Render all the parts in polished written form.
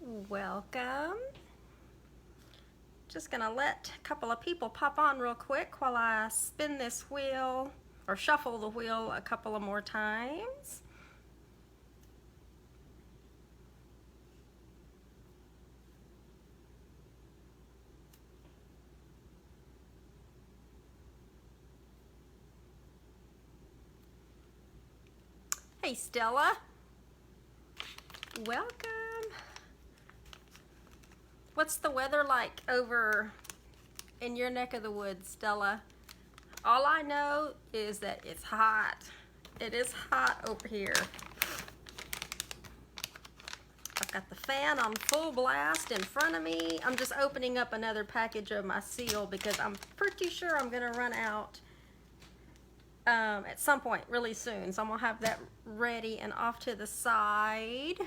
Welcome. Just gonna let a couple of people pop on real quick while I spin this wheel or shuffle the wheel a couple of more times. Hey Stella, welcome. What's the weather like over in your neck of the woods, Stella? All I know is that it's hot. It is hot over here. I've got the fan on full blast in front of me. I'm just opening up another package of my seal because I'm pretty sure I'm gonna run out at some point really soon. So I'm gonna have that ready and off to the side.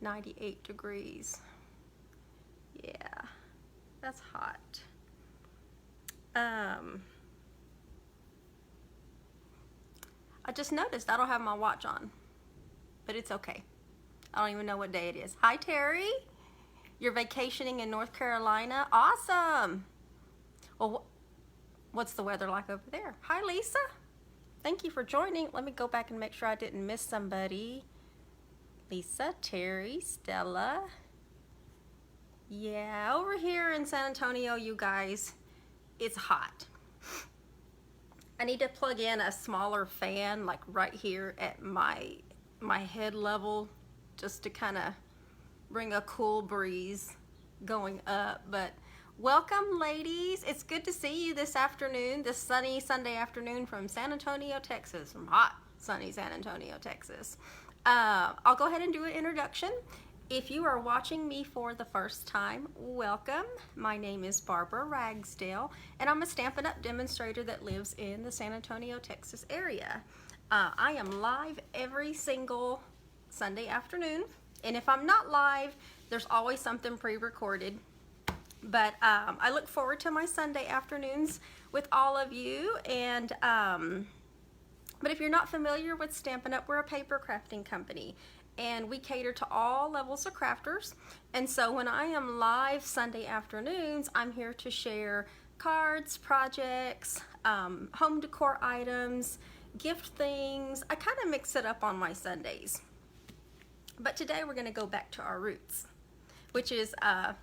98 degrees. Yeah, that's hot. I just noticed I don't have my watch on, but it's okay. I don't even know what day it is. Hi, Terry. You're vacationing in North Carolina? Awesome. Well, what's the weather like over there? Hi, Lisa. Thank you for joining. Let me go back and make sure I didn't miss somebody. Lisa, Terry, Stella. Yeah, over here in San Antonio, you guys, it's hot. I need to plug in a smaller fan, like right here at my head level, just to kind of bring a cool breeze going up. But welcome, ladies. It's good to see you this afternoon, this sunny Sunday afternoon from San Antonio, Texas, from hot, sunny San Antonio, Texas. I'll go ahead and do an introduction. If you are watching me for the first time, welcome. My name is Barbara Ragsdale, and I'm a Stampin' Up! Demonstrator that lives in the San Antonio, Texas area. I am live every single Sunday afternoon, and if I'm not live, there's always something pre-recorded. But I look forward to my Sunday afternoons with all of you. And but if you're not familiar with Stampin' Up!, we're a paper crafting company, and we cater to all levels of crafters. And so when I am live Sunday afternoons, I'm here to share cards, projects, home decor items, gift things. I kind of mix it up on my Sundays. But today we're gonna go back to our roots, which is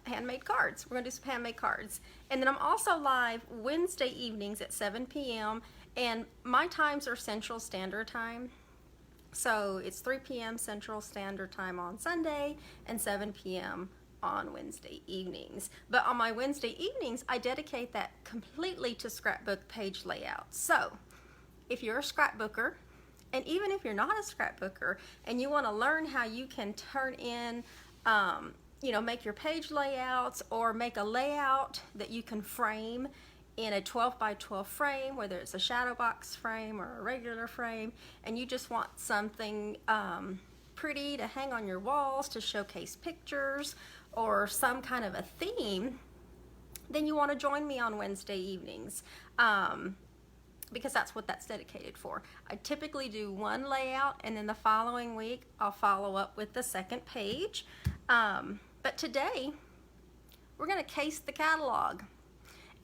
handmade cards. We're gonna do some handmade cards. And then I'm also live Wednesday evenings at 7 p.m. and my times are Central Standard Time. So it's 3 p.m. Central Standard Time on Sunday and 7 p.m. on Wednesday evenings. But on my Wednesday evenings, I dedicate that completely to scrapbook page layout. So if you're a scrapbooker, and even if you're not a scrapbooker and you want to learn how you can turn in, make your page layouts or make a layout that you can frame in a 12 by 12 frame, whether it's a shadow box frame or a regular frame, and you just want something pretty to hang on your walls to showcase pictures or some kind of a theme, then you want to join me on Wednesday evenings, because that's what that's dedicated for. I typically do one layout, and then the following week I'll follow up with the second page. But today we're going to case the catalog.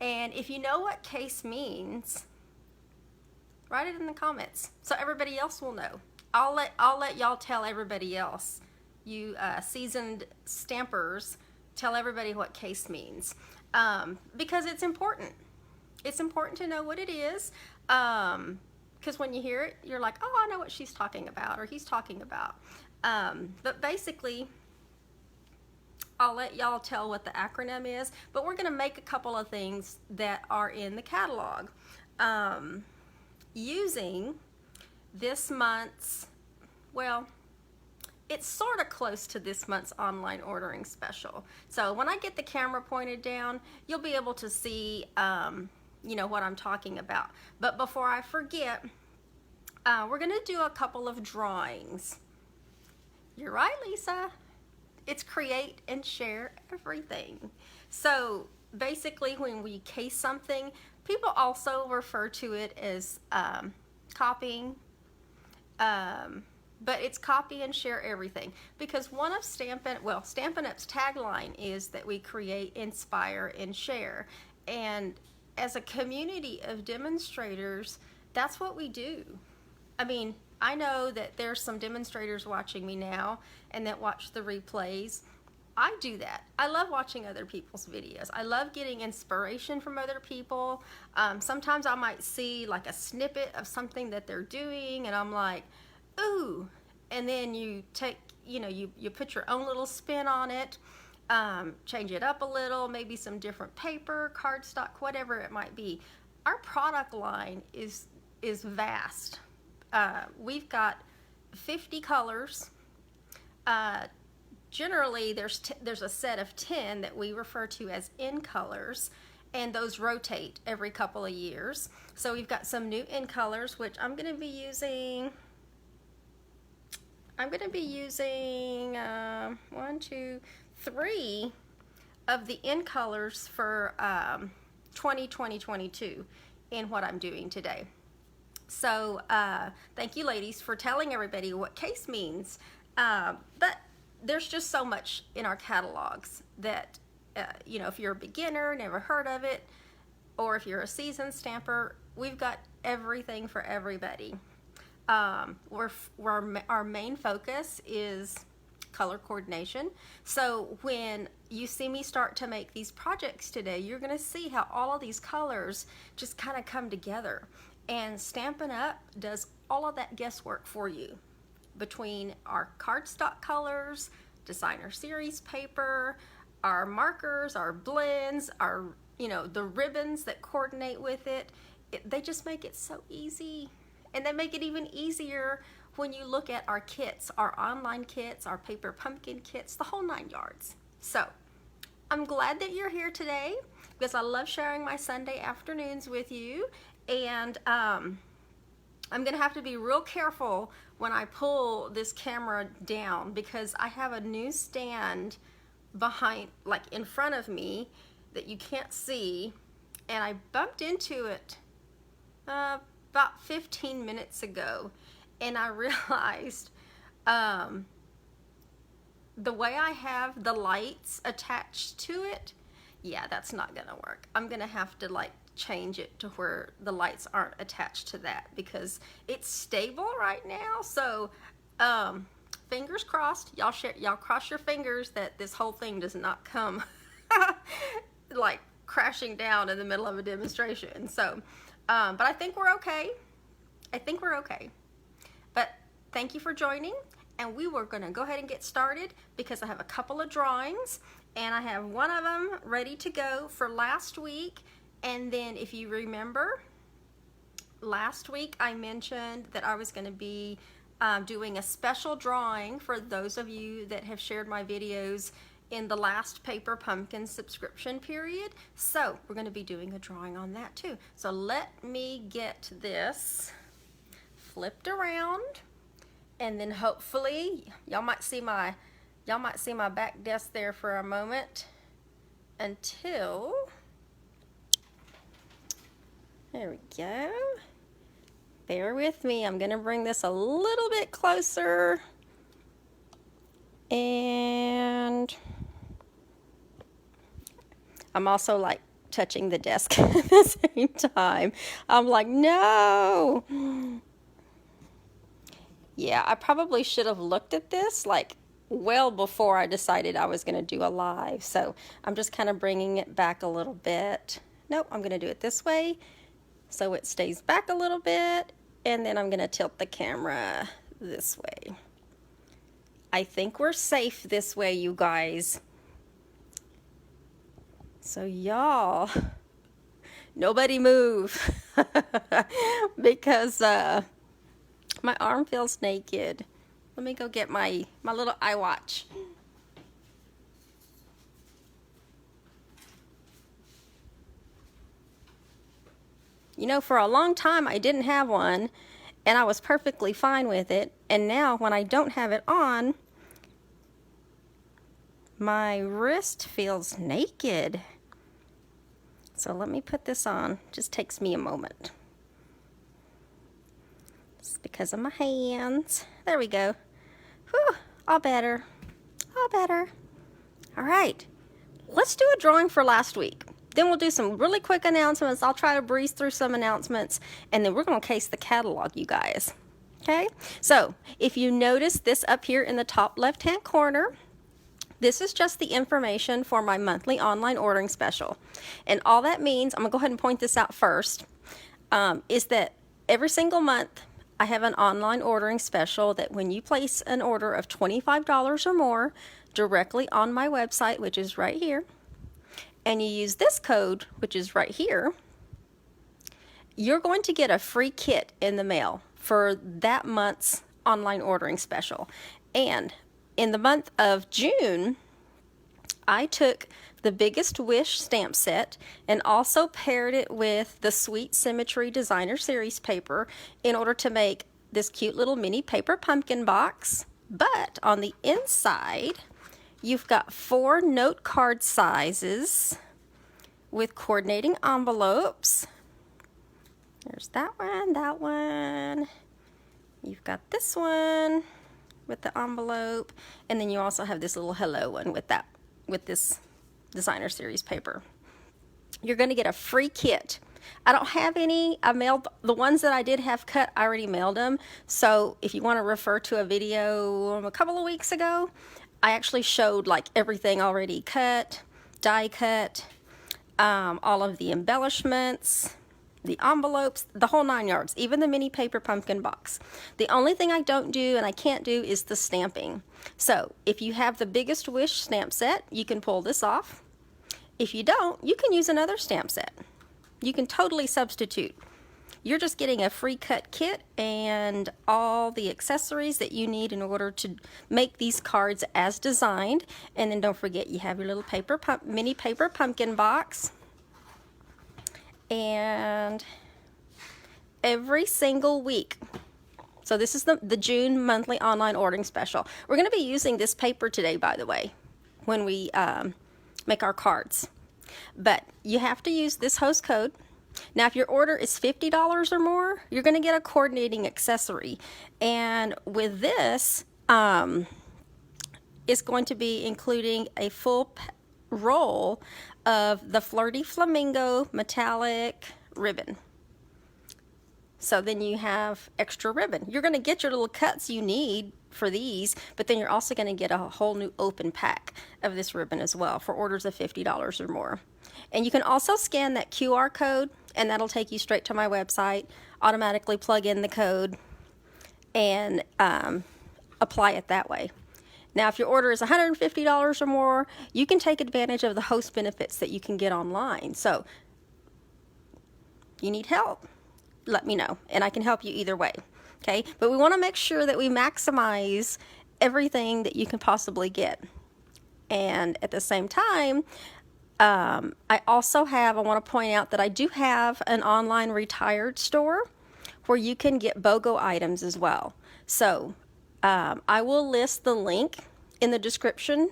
And if you know what case means, write it in the comments so everybody else will know. I'll let y'all tell everybody else. You seasoned stampers, tell everybody what case means, because it's important. It's important to know what it is, because when you hear it, you're like, oh, I know what she's talking about or he's talking about. But basically, I'll let y'all tell what the acronym is, but we're gonna make a couple of things that are in the catalog using this month's, well, it's sort of close to this month's online ordering special. So when I get the camera pointed down, you'll be able to see what I'm talking about. But before I forget, we're gonna do a couple of drawings. You're right, Lisa. It's create and share everything. So basically when we case something, people also refer to it as copying, but it's copy and share everything, because one of Stampin' Up's tagline is that we create, inspire, and share. And as a community of demonstrators, that's what we do. I mean, I know that there's some demonstrators watching me now and that watch the replays. I do that. I love watching other people's videos. I love getting inspiration from other people. Sometimes I might see like a snippet of something that they're doing and I'm like, ooh, and then you take, you put your own little spin on it, change it up a little, maybe some different paper, cardstock, whatever it might be. Our product line is vast. We've got 50 colors. Generally, there's a set of 10 that we refer to as in colors, and those rotate every couple of years. So we've got some new in colors, which I'm going to be using. 1, 2, 3 of the in colors for 2022 in what I'm doing today. So thank you, ladies, for telling everybody what case means. But there's just so much in our catalogs that, if you're a beginner, never heard of it, or if you're a seasoned stamper, we've got everything for everybody. Our main focus is color coordination. So when you see me start to make these projects today, you're going to see how all of these colors just kind of come together. And Stampin' Up does all of that guesswork for you between our cardstock colors, designer series paper, our markers, our blends, our, the ribbons that coordinate with it. They just make it so easy. And they make it even easier when you look at our kits, our online kits, our paper pumpkin kits, the whole 9 yards. So I'm glad that you're here today because I love sharing my Sunday afternoons with you. And I'm going to have to be real careful when I pull this camera down because I have a new stand behind, like in front of me, that you can't see. And I bumped into it about 15 minutes ago. And I realized the way I have the lights attached to it, yeah, that's not going to work. I'm going to have to change it to where the lights aren't attached to that because it's stable right now. So fingers crossed. Y'all cross your fingers that this whole thing does not come like crashing down in the middle of a demonstration. So but I think we're okay. But thank you for joining, and we were going to go ahead and get started because I have a couple of drawings and I have one of them ready to go for last week. And then if you remember, last week I mentioned that I was going to be doing a special drawing for those of you that have shared my videos in the last Paper Pumpkin subscription period. So we're going to be doing a drawing on that too. So let me get this flipped around, and then hopefully y'all might see my back desk there for a moment until. There we go. Bear with me. I'm going to bring this a little bit closer. And I'm also touching the desk at the same time. I'm like, no. Yeah, I probably should have looked at this well before I decided I was going to do a live. So I'm just kind of bringing it back a little bit. Nope, I'm going to do it this way so it stays back a little bit. And then I'm going to tilt the camera this way. I think we're safe this way, you guys. So y'all, nobody move because my arm feels naked. Let me go get my little iWatch. For a long time I didn't have one and I was perfectly fine with it. And now when I don't have it on, my wrist feels naked. So let me put this on. Just takes me a moment. It's because of my hands. There we go. Whew, all better. All better. All right. Let's do a drawing for last week. Then we'll do some really quick announcements. I'll try to breeze through some announcements, and then we're going to case the catalog, you guys. Okay? So, if you notice this up here in the top left-hand corner, this is just the information for my monthly online ordering special. And all that means, I'm going to go ahead and point this out first, is that every single month I have an online ordering special that when you place an order of $25 or more directly on my website, which is right here, and you use this code, which is right here, you're going to get a free kit in the mail for that month's online ordering special. And in the month of June, I took the Biggest Wish stamp set and also paired it with the Sweet Symmetry Designer Series paper in order to make this cute little mini paper pumpkin box. But on the inside, you've got 4 note card sizes with coordinating envelopes. There's that one. You've got this one with the envelope, and then you also have this little hello one with this designer series paper. You're going to get a free kit. I don't have any. I mailed the ones that I did have cut. I already mailed them. So if you want to refer to a video a couple of weeks ago, I actually showed like everything already cut, die cut, all of the embellishments, the envelopes, the whole 9 yards, even the mini paper pumpkin box. The only thing I don't do and I can't do is the stamping. So if you have the Biggest Wish stamp set, you can pull this off. If you don't, you can use another stamp set. You can totally substitute. You're just getting a free cut kit and all the accessories that you need in order to make these cards as designed. And then don't forget, you have your little mini paper pumpkin box. And every single week, so this is the June monthly online ordering special. We're going to be using this paper today, by the way, when we make our cards. But you have to use this host code. Now, if your order is $50 or more, you're going to get a coordinating accessory. And with this, it's going to be including a full roll of the Flirty Flamingo metallic ribbon. So then you have extra ribbon. You're going to get your little cuts you need for these, but then you're also going to get a whole new open pack of this ribbon as well for orders of $50 or more. And you can also scan that QR code, and that'll take you straight to my website, automatically plug in the code, and apply it that way. Now, if your order is $150 or more, you can take advantage of the host benefits that you can get online. So, you need help, let me know, and I can help you either way, okay? But we want to make sure that we maximize everything that you can possibly get. And at the same time, I want to point out that I do have an online retired store where you can get BOGO items as well. So, I will list the link in the description,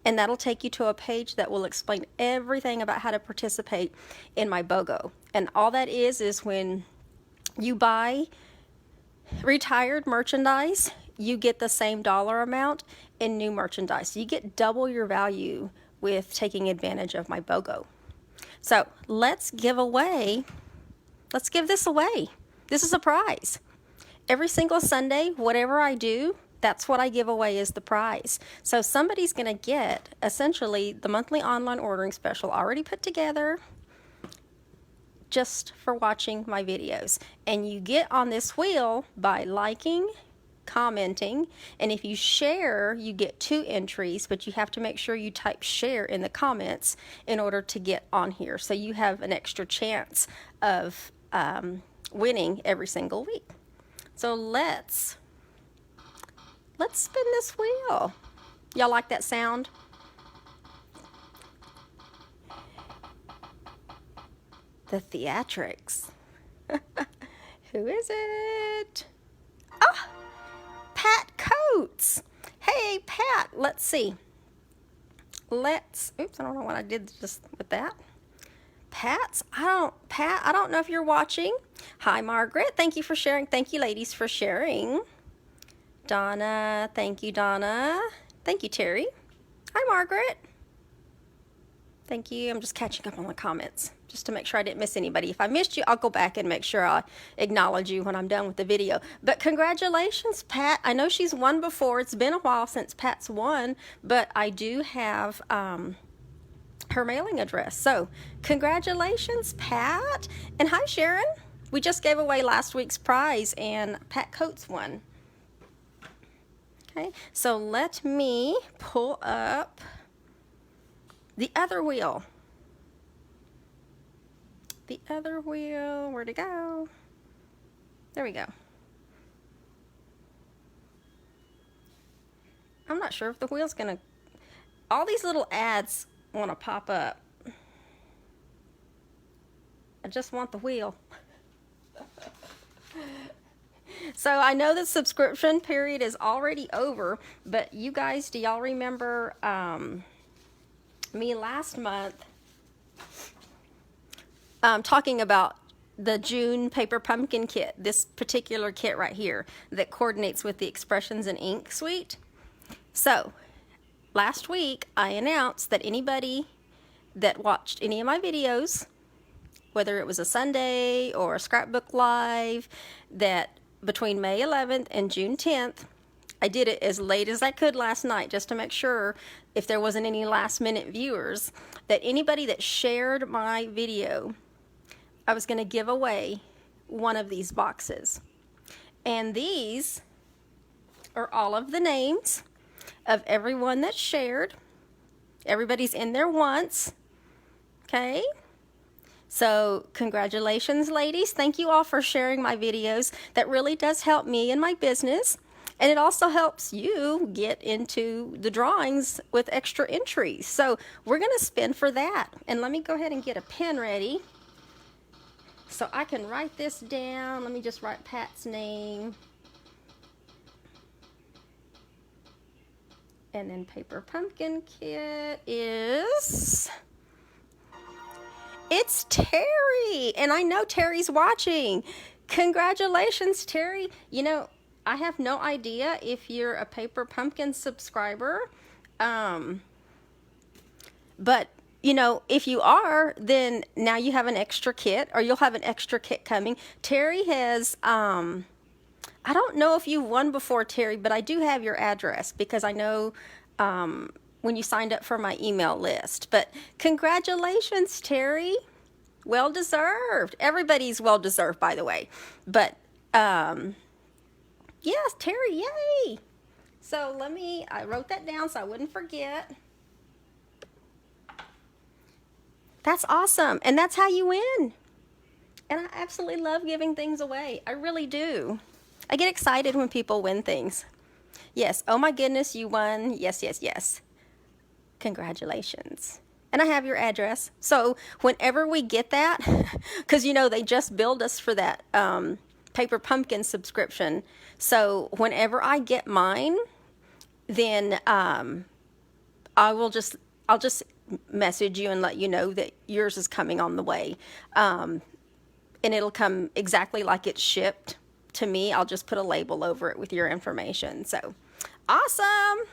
and that'll take you to a page that will explain everything about how to participate in my BOGO. And all that is when you buy retired merchandise, you get the same dollar amount in new merchandise. So you get double your value with taking advantage of my BOGO. So let's give this away. This is a prize. Every single Sunday, whatever I do, that's what I give away as the prize. So somebody's going to get essentially the monthly online ordering special already put together just for watching my videos. And you get on this wheel by liking, commenting, and if you share, you get 2 entries, but you have to make sure you type share in the comments in order to get on here. So you have an extra chance of winning every single week. So let's spin this wheel. Y'all like that sound? The theatrics. Who is it? Oh, Pat Coates. Hey, Pat, let's see. Oops, I don't know what I did just with that. Pat, I don't know if you're watching. Hi, Margaret. Thank you for sharing. Thank you, ladies, for sharing. Donna, thank you, Donna. Thank you, Terry. Hi, Margaret. Thank you. I'm just catching up on the comments just to make sure I didn't miss anybody. If I missed you, I'll go back and make sure I acknowledge you when I'm done with the video. But congratulations, Pat. I know she's won before. It's been a while since Pat's won, but I do have her mailing address. So congratulations, Pat. And hi, Sharon. We just gave away last week's prize and Pat Coates won. Okay, so let me pull up the other wheel. The other wheel, where'd it go? There we go. I'm not sure if the wheel's gonna, all these little ads wanna pop up. I just want the wheel. So I know the subscription period is already over, but you guys, do y'all remember me last month talking about the June paper pumpkin kit, this particular kit right here that coordinates with the Expressions in Ink suite? So last week I announced that anybody that watched any of my videos, whether it was a Sunday or a scrapbook live, that between May 11th and June 10th, I did it as late as I could last night just to make sure if there wasn't any last minute viewers, that anybody that shared my video, I was going to give away one of these boxes. And these are all of the names of everyone that shared. Everybody's in there once. Okay? So congratulations, ladies. Thank you all for sharing my videos. That really does help me in my business. And it also helps you get into the drawings with extra entries. So we're going to spin for that. And let me go ahead and get a pen ready so I can write this down. Let me just write Pat's name. And then paper pumpkin kit is... It's Terry, and I know Terry's watching. Congratulations, Terry. You know, I have no idea if you're a Paper Pumpkin subscriber, but, you know, if you are, then now you have an extra kit, or you'll have an extra kit coming. Terry has, I don't know if you've won before, Terry, but I do have your address because I know when you signed up for my email list. But congratulations, Terry. Well deserved. Everybody's well deserved, by the way. But yes, Terry, yay. So I wrote that down so I wouldn't forget. That's awesome. And that's how you win. And I absolutely love giving things away. I really do. I get excited when people win things. Yes. Oh my goodness, you won. Yes, yes, yes. Congratulations. And I have your address. So whenever we get that, because you know they just billed us for that Paper Pumpkin subscription. So whenever I get mine, then I'll just message you and let you know that yours is coming on the way. And it'll come exactly like it's shipped to me. I'll just put a label over it with your information. So awesome.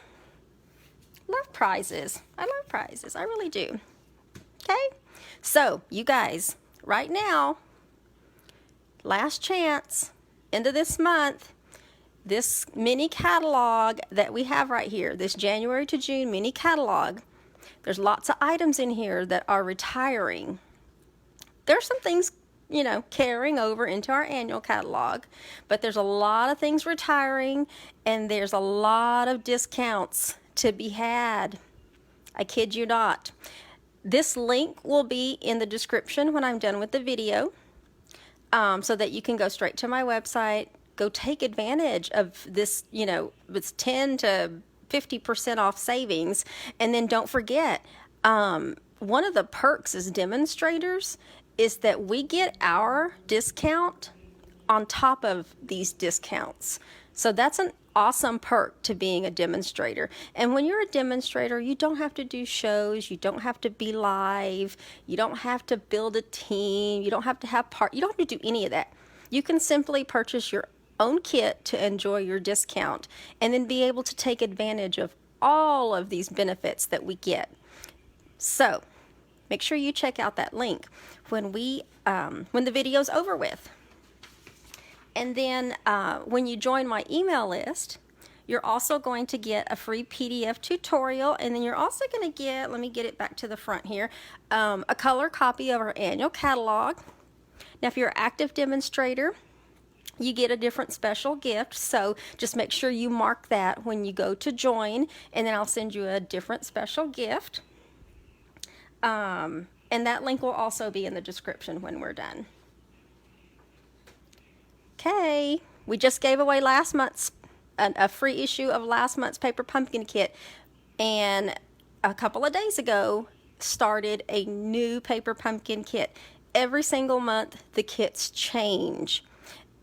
Love prizes. I love prizes. I really do. Okay. So you guys, right now, last chance, end of this month, this mini catalog that we have right here, this January to June mini catalog, there's lots of items in here that are retiring. There's some things, you know, carrying over into our annual catalog, but there's a lot of things retiring, and there's a lot of discounts to be had. I kid you not. This link will be in the description when I'm done with the video, so that you can go straight to my website, go take advantage of this, you know, it's 10 to 50% off savings. And then don't forget, one of the perks as demonstrators is that we get our discount on top of these discounts. So that's an awesome perk to being a demonstrator. And when you're a demonstrator, you don't have to do shows, you don't have to be live, you don't have to build a team, you don't have to have you don't have to do any of that. You can simply purchase your own kit to enjoy your discount and then be able to take advantage of all of these benefits that we get. So make sure you check out that link when the video's over with. And then when you join my email list, you're also going to get a free PDF tutorial, and then you're also going to get, let me get it back to the front here, a color copy of our annual catalog. Now, if you're an active demonstrator, you get a different special gift, so just make sure you mark that when you go to join, and then I'll send you a different special gift. And that link will also be in the description when we're done. Okay, we just gave away last month's a free issue of last month's Paper Pumpkin kit, and a couple of days ago started a new Paper Pumpkin kit. Every single month the kits change.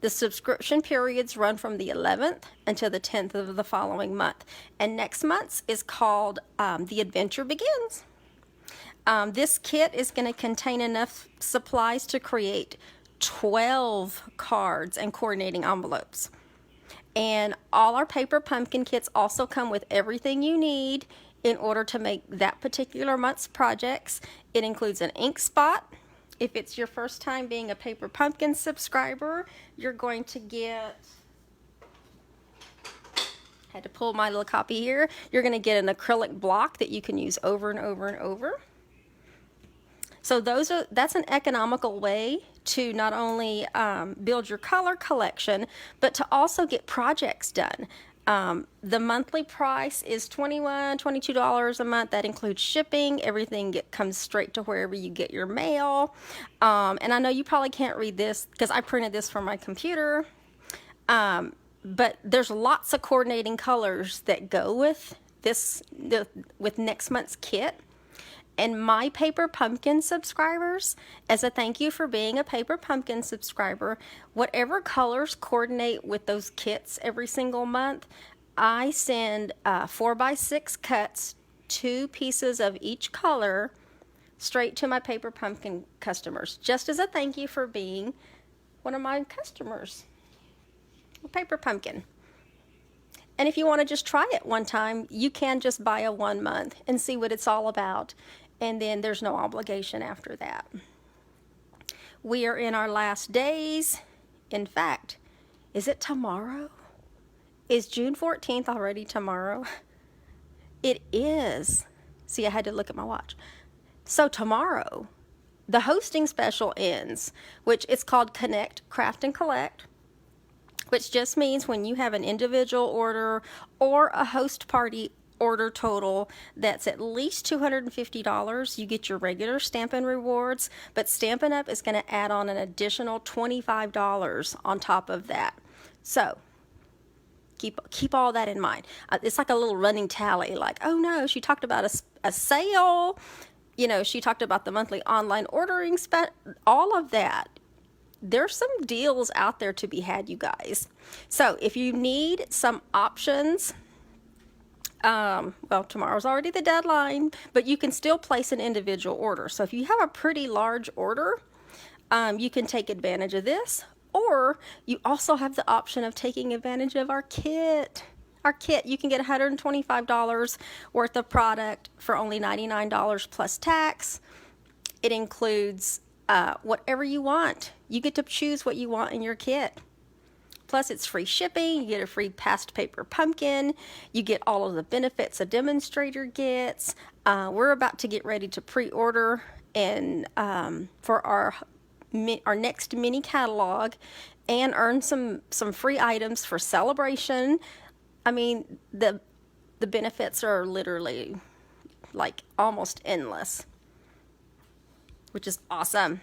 The subscription periods run from the 11th until the 10th of the following month, and next month's is called The Adventure Begins. This kit is going to contain enough supplies to create 12 cards and coordinating envelopes. And all our Paper Pumpkin kits also come with everything you need in order to make that particular month's projects. It includes an ink spot. If it's your first time being a Paper Pumpkin subscriber, you're going to get, had to pull my little copy here, you're going to get an acrylic block that you can use over and over and over. So that's an economical way to not only build your color collection, but to also get projects done. The monthly price is $21, $22 a month. That includes shipping. Everything comes straight to wherever you get your mail. And I know you probably can't read this because I printed this from my computer. But there's lots of coordinating colors that go with with next month's kit. And my Paper Pumpkin subscribers, as a thank you for being a Paper Pumpkin subscriber, whatever colors coordinate with those kits every single month, I send 4x6 cuts, 2 pieces of each color, straight to my Paper Pumpkin customers, just as a thank you for being one of my customers, Paper Pumpkin. And if you want to just try it one time, you can just buy a 1 month and see what it's all about. And then there's no obligation after that. We are in our last days. In fact, is it tomorrow? Is June 14th already tomorrow? It is. See, I had to look at my watch. So tomorrow, the hosting special ends, which it's called Connect, Craft, and Collect, which just means when you have an individual order or a host party order total that's at least $250, you get your regular Stampin' Rewards, but Stampin' Up! Is going to add on an additional $25 on top of that. So keep all that in mind. It's like a little running tally, like, oh no, she talked about a sale, you know, she talked about the monthly online ordering, all of that. There's some deals out there to be had, you guys. So if you need some options, well, tomorrow's already the deadline, but you can still place an individual order. So if you have a pretty large order, you can take advantage of this, or you also have the option of taking advantage of our kit. Our kit, you can get $125 worth of product for only $99 plus tax. It includes whatever you want. You get to choose what you want in your kit. Plus, it's free shipping. You get a free past Paper Pumpkin. You get all of the benefits a demonstrator gets. We're about to get ready to pre-order and for our next mini catalog and earn some free items for celebration. I mean, the benefits are literally like almost endless, which is awesome.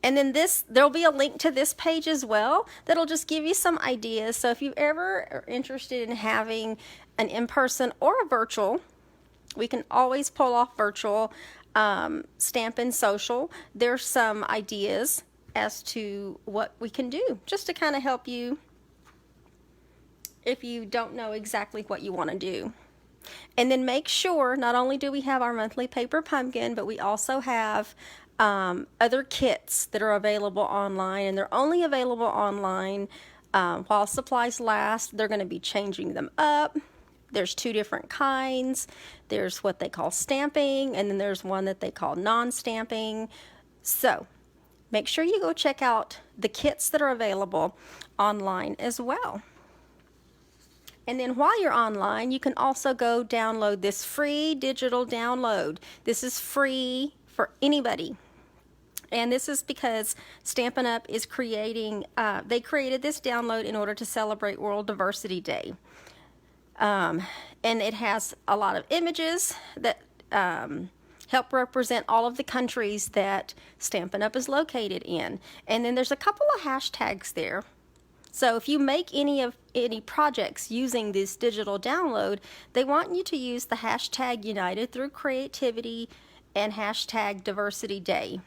And then there'll be a link to this page as well that'll just give you some ideas. So if you ever are interested in having an in-person or a virtual, we can always pull off virtual, Stampin' Social. There's some ideas as to what we can do just to kind of help you if you don't know exactly what you want to do. And then make sure, not only do we have our monthly paper pumpkin, but we also have other kits that are available online, and they're only available online while supplies last. They're going to be changing them up. There's two different kinds. There's what they call stamping, and then there's one that they call non-stamping. So make sure you go check out the kits that are available online as well. And then while you're online, you can also go download this free digital download. This is free for anybody. And this is because Stampin' Up! Is creating, they created this download in order to celebrate World Diversity Day. And it has a lot of images that help represent all of the countries that Stampin' Up! Is located in. And then there's a couple of hashtags there. So if you make any projects using this digital download, they want you to use the hashtag United Through Creativity and hashtag Diversity Day.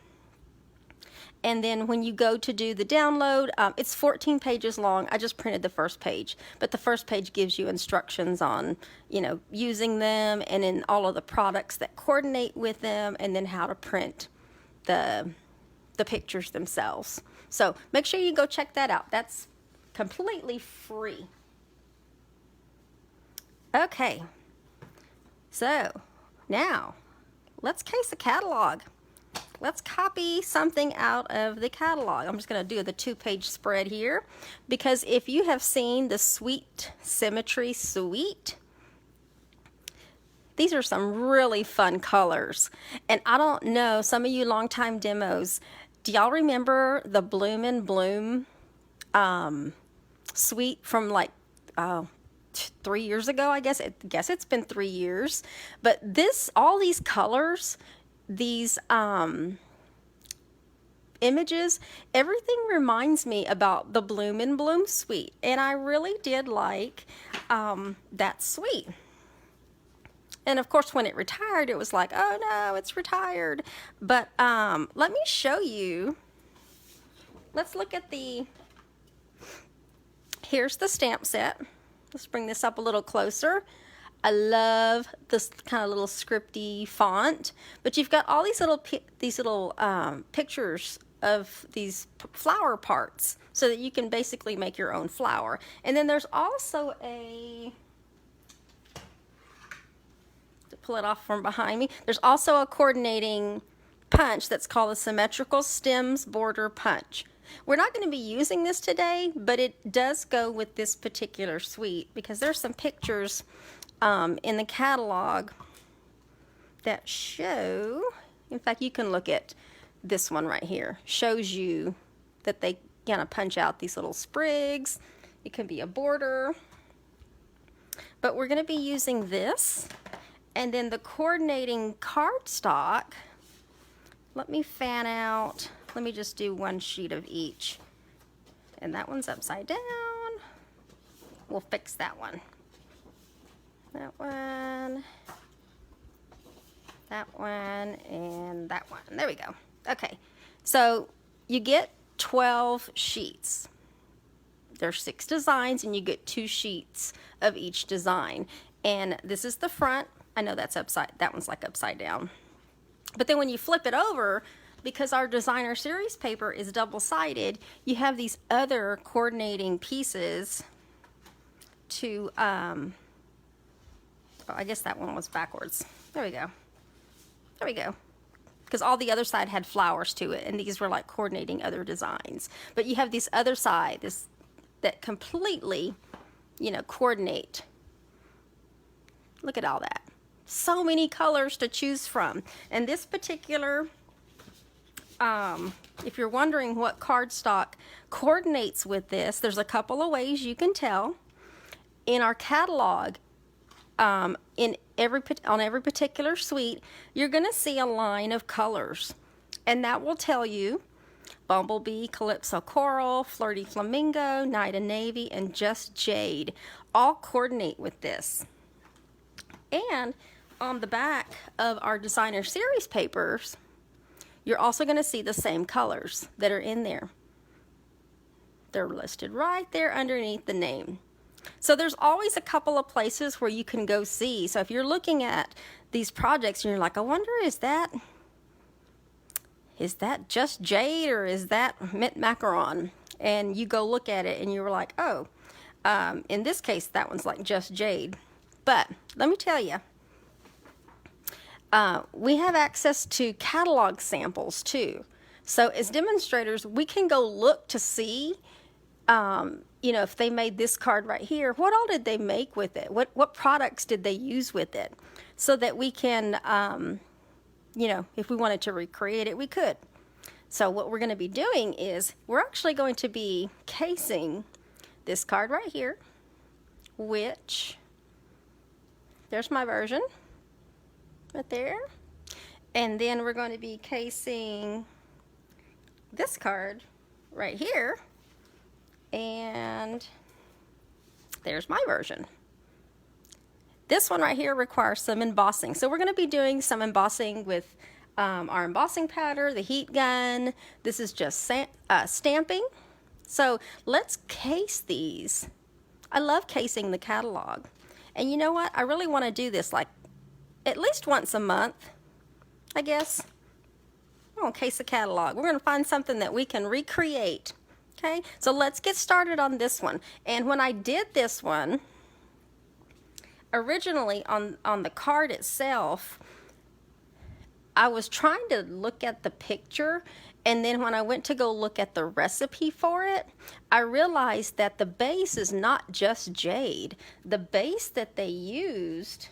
And then when you go to do the download, it's 14 pages long. I just printed the first page, but the first page gives you instructions on, you know, using them, and then all of the products that coordinate with them, and then how to print the pictures themselves. So make sure you go check that out. That's completely free. Okay, so now let's case a catalog. Let's copy something out of the catalog. I'm just going to do the 2-page spread here, because if you have seen the Sweet Symmetry Suite, these are some really fun colors. And I don't know, some of you longtime demos, do y'all remember the Bloom and Bloom suite from like 3 years ago? I guess it's been 3 years. But all these colors, these images, everything reminds me about the Bloom and Bloom suite, and I really did like that suite. And of course when it retired, it was like, oh no, it's retired. But let me show you. Let's look at here's the stamp set. Let's bring this up a little closer. I love this kind of little scripty font, but you've got all these little pictures of these flower parts so that you can basically make your own flower. And then there's also to pull it off from behind me, there's also a coordinating punch that's called a Symmetrical Stems Border Punch. We're not going to be using this today, but it does go with this particular suite, because there's some pictures in the catalog that show, in fact, you can look at this one right here, shows you that they kind of punch out these little sprigs. It can be a border, but we're going to be using this. And then the coordinating cardstock, let me fan out, let me just do one sheet of each. And that one's upside down. We'll fix that one. That one, and that one. There we go. Okay, so you get 12 sheets. There's 6 designs, and you get 2 sheets of each design. And this is the front. I know that one's like upside down. But then when you flip it over, because our designer series paper is double-sided, you have these other coordinating pieces to, I guess that one was backwards. There we go. There we go. Because all the other side had flowers to it, and these were like coordinating other designs. But you have this other side, that completely, you know, coordinate. Look at all that. So many colors to choose from. And this particular, if you're wondering what cardstock coordinates with this, there's a couple of ways you can tell. In our catalog, on every particular suite, you're going to see a line of colors, and that will tell you Bumblebee, Calypso Coral, Flirty Flamingo, Night of Navy, and Just Jade all coordinate with this. And on the back of our designer series papers, you're also going to see the same colors that are in there. They're listed right there underneath the name. So there's always a couple of places where you can go see. So if you're looking at these projects and you're like, I wonder, is that just jade or is that mint macaron? And you go look at it and you were like, oh, in this case, that one's like just jade. But let me tell you, we have access to catalog samples too. So as demonstrators, we can go look to see, you know, if they made this card right here, what all did they make with it? What products did they use with it? So that we can, you know, if we wanted to recreate it, we could. So what we're going to be doing is we're actually going to be casing this card right here, which, there's my version right there. And then we're going to be casing this card right here. And there's my version. This one right here requires some embossing. So we're going to be doing some embossing with our embossing powder, the heat gun. This is just stamping. So let's case these. I love casing the catalog. And you know what? I really want to do this like at least once a month, I guess. I'm going to case the catalog. We're going to find something that we can recreate. Okay, so let's get started on this one. And when I did this one, originally on the card itself, I was trying to look at the picture, and then when I went to go look at the recipe for it, I realized that the base is not just jade. The base that they used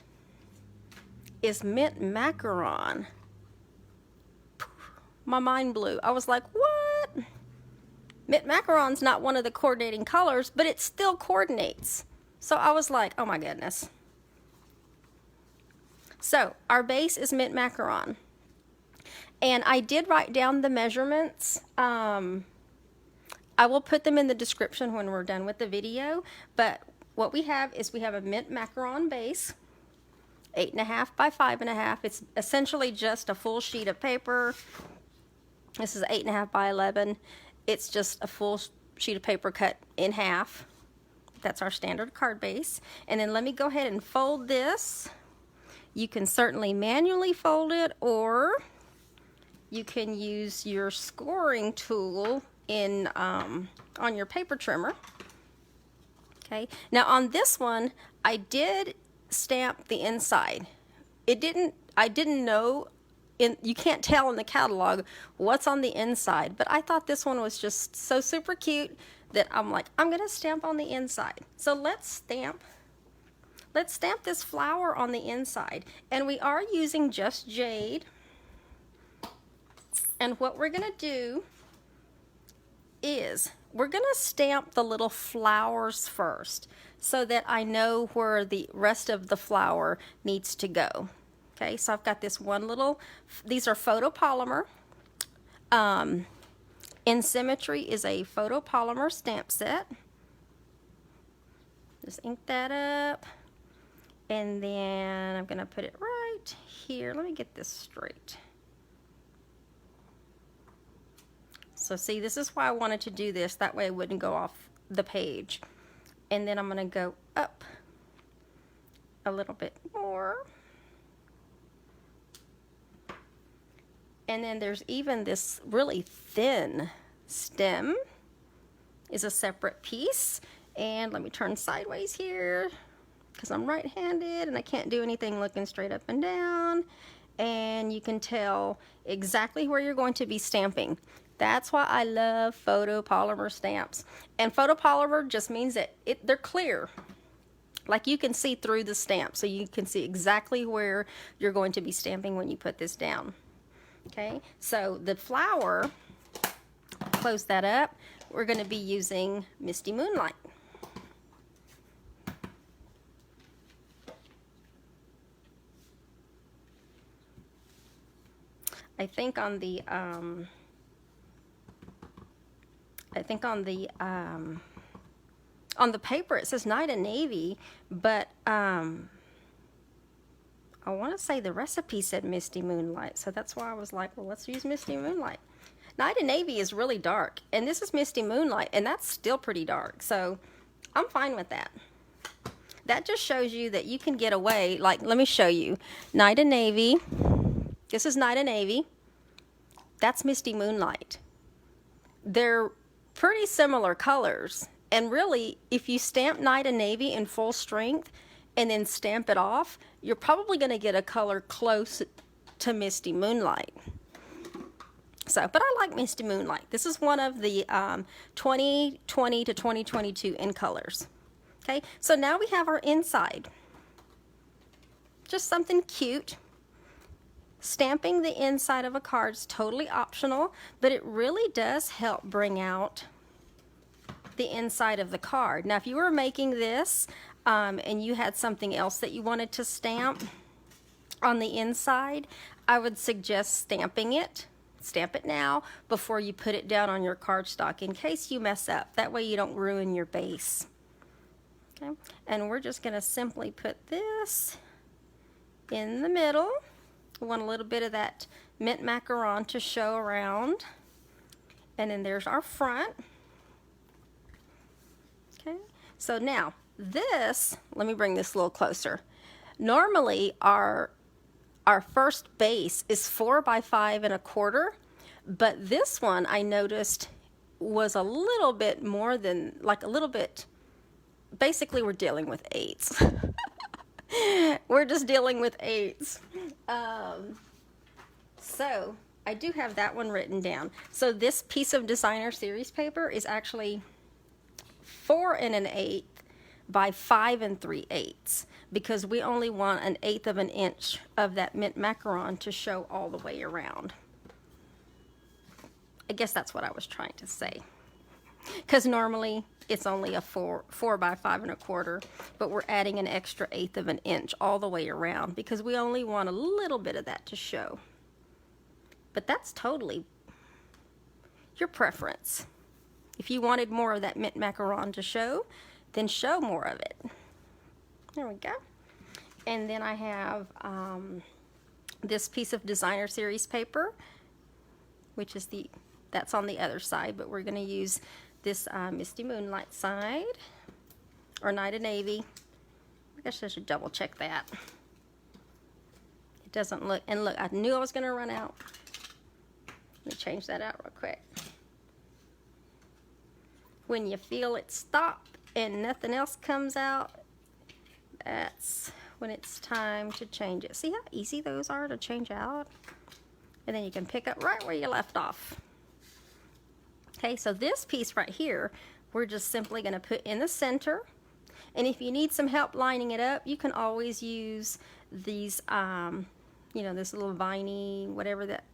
is mint macaron. My mind blew. I was like, what? Mint macaron's not one of the coordinating colors, but it still coordinates. So I was like, oh my goodness. So our base is mint macaron. And I did write down the measurements. I will put them in the description when we're done with the video. But what we have is we have a mint macaron base, 8.5 by 5.5. It's essentially just a full sheet of paper. This is 8.5 by 11. It's just a full sheet of paper cut in half. That's our standard card base. And then let me go ahead and fold this. You can certainly manually fold it, or you can use your scoring tool in on your paper trimmer. Okay. Now on this one, I did stamp the inside. I didn't know. You can't tell in the catalog what's on the inside, but I thought this one was just so super cute that I'm like, I'm gonna stamp on the inside. So let's stamp this flower on the inside. And we are using just jade. And what we're gonna do is we're gonna stamp the little flowers first so that I know where the rest of the flower needs to go. Okay, so I've got this one little, these are photopolymer. In Symmetry is a photopolymer stamp set. Just ink that up. And then I'm gonna put it right here. Let me get this straight. So see, this is why I wanted to do this. That way it wouldn't go off the page. And then I'm gonna go up a little bit more. And then there's even this really thin stem is a separate piece. And let me turn sideways here because I'm right-handed and I can't do anything looking straight up and down. And you can tell exactly where you're going to be stamping. That's why I love photopolymer stamps. And photopolymer just means that they're clear. Like you can see through the stamp, so you can see exactly where you're going to be stamping when you put this down. Okay, so the flower, close that up, we're going to be using Misty Moonlight. I think on the paper it says Night and Navy, but I want to say the recipe said Misty Moonlight, so that's why I was like, well, let's use Misty Moonlight. Night and Navy is really dark, and this is Misty Moonlight, and that's still pretty dark, so I'm fine with that. that just shows you that you can get away. Like, let me show you. Night of Navy. This is Night of Navy. That's Misty Moonlight. They're pretty similar colors. And really, if you stamp Night of Navy in full strength and then stamp it off, you're probably going to get a color close to Misty Moonlight. So, but I like Misty Moonlight. This is one of the 2020 to 2022 in colors. Okay, so now we have our inside. Just something cute. Stamping the inside of a card is totally optional, but it really does help bring out the inside of the card. Now, if you were making this and you had something else that you wanted to stamp on the inside, I would suggest stamping it. Stamp it now before you put it down on your cardstock in case you mess up. That way you don't ruin your base. Okay, and we're just going to simply put this in the middle. We want a little bit of that mint macaron to show around. And then there's our front. Okay, so now this, let me bring this a little closer. Normally our first base is 4 by 5 1/4, but this one I noticed was a little bit more than, like a little bit, basically we're dealing with 8s. We're just dealing with 8s. So I do have that one written down. So this piece of designer series paper is actually 4 1/8 by 5 3/8 because we only want 1/8 of an inch of that mint macaron to show all the way around. I guess that's what I was trying to say. Because normally it's only a 4 by 5 1/4, but we're adding an extra 1/8 of an inch all the way around because we only want a little bit of that to show. But that's totally your preference. If you wanted more of that mint macaron to show, then show more of it. There we go. And then I have this piece of designer series paper, which is that's on the other side, but we're going to use this Misty Moonlight side, or Night of Navy. I guess I should double check that. It doesn't look, and look, I knew I was going to run out. Let me change that out real quick. When you feel it stop and nothing else comes out, that's when it's time to change it. See how easy those are to change out? And then you can pick up right where you left off. Okay, so this piece right here, we're just simply going to put in the center. And if you need some help lining it up, you can always use these, you know, this little viney, whatever that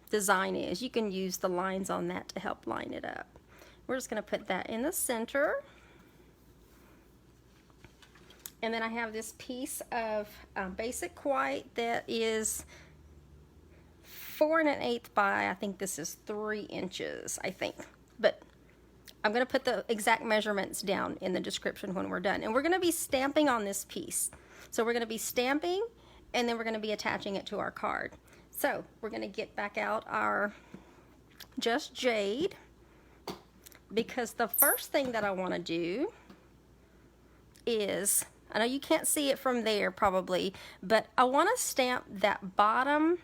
design is. You can use the lines on that to help line it up. We're just going to put that in the center. And then I have this piece of basic white that is 4 1/8 by, I think this is 3 inches, I think. But I'm going to put the exact measurements down in the description when we're done. And we're going to be stamping on this piece. So we're going to be stamping, and then we're going to be attaching it to our card. So we're going to get back out our Just Jade, because the first thing that I want to do is, I know you can't see it from there probably, but I want to stamp that bottom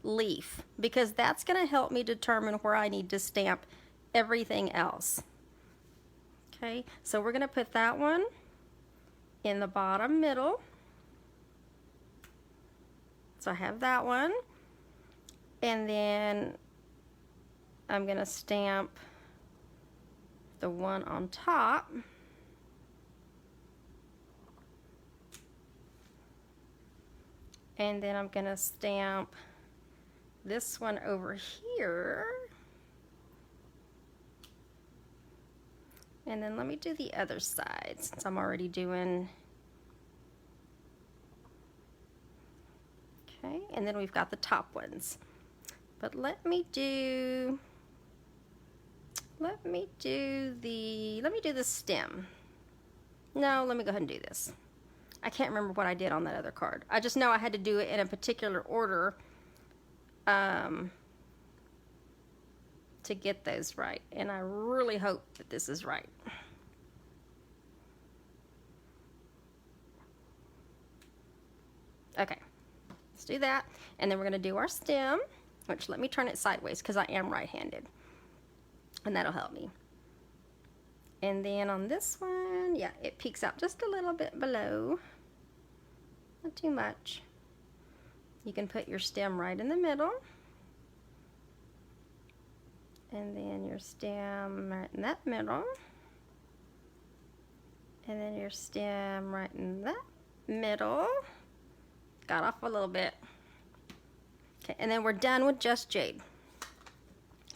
leaf because that's going to help me determine where I need to stamp everything else. Okay, so we're going to put that one in the bottom middle. So I have that one, and then I'm going to stamp the one on top. And then I'm going to stamp this one over here. And then let me do the other side since I'm already doing. Okay, and then we've got the top ones. But let me do the stem. No, let me go ahead and do this. I can't remember what I did on that other card. I just know I had to do it in a particular order to get those right. And I really hope that this is right. Okay, let's do that. And then we're gonna do our stem, which let me turn it sideways because I am right-handed. And that'll help me. And then on this one, yeah, it peeks out just a little bit below. Not too much. You can put your stem right in the middle. And then your stem right in that middle. And then your stem right in that middle. Got off a little bit. Okay, and then we're done with just jade.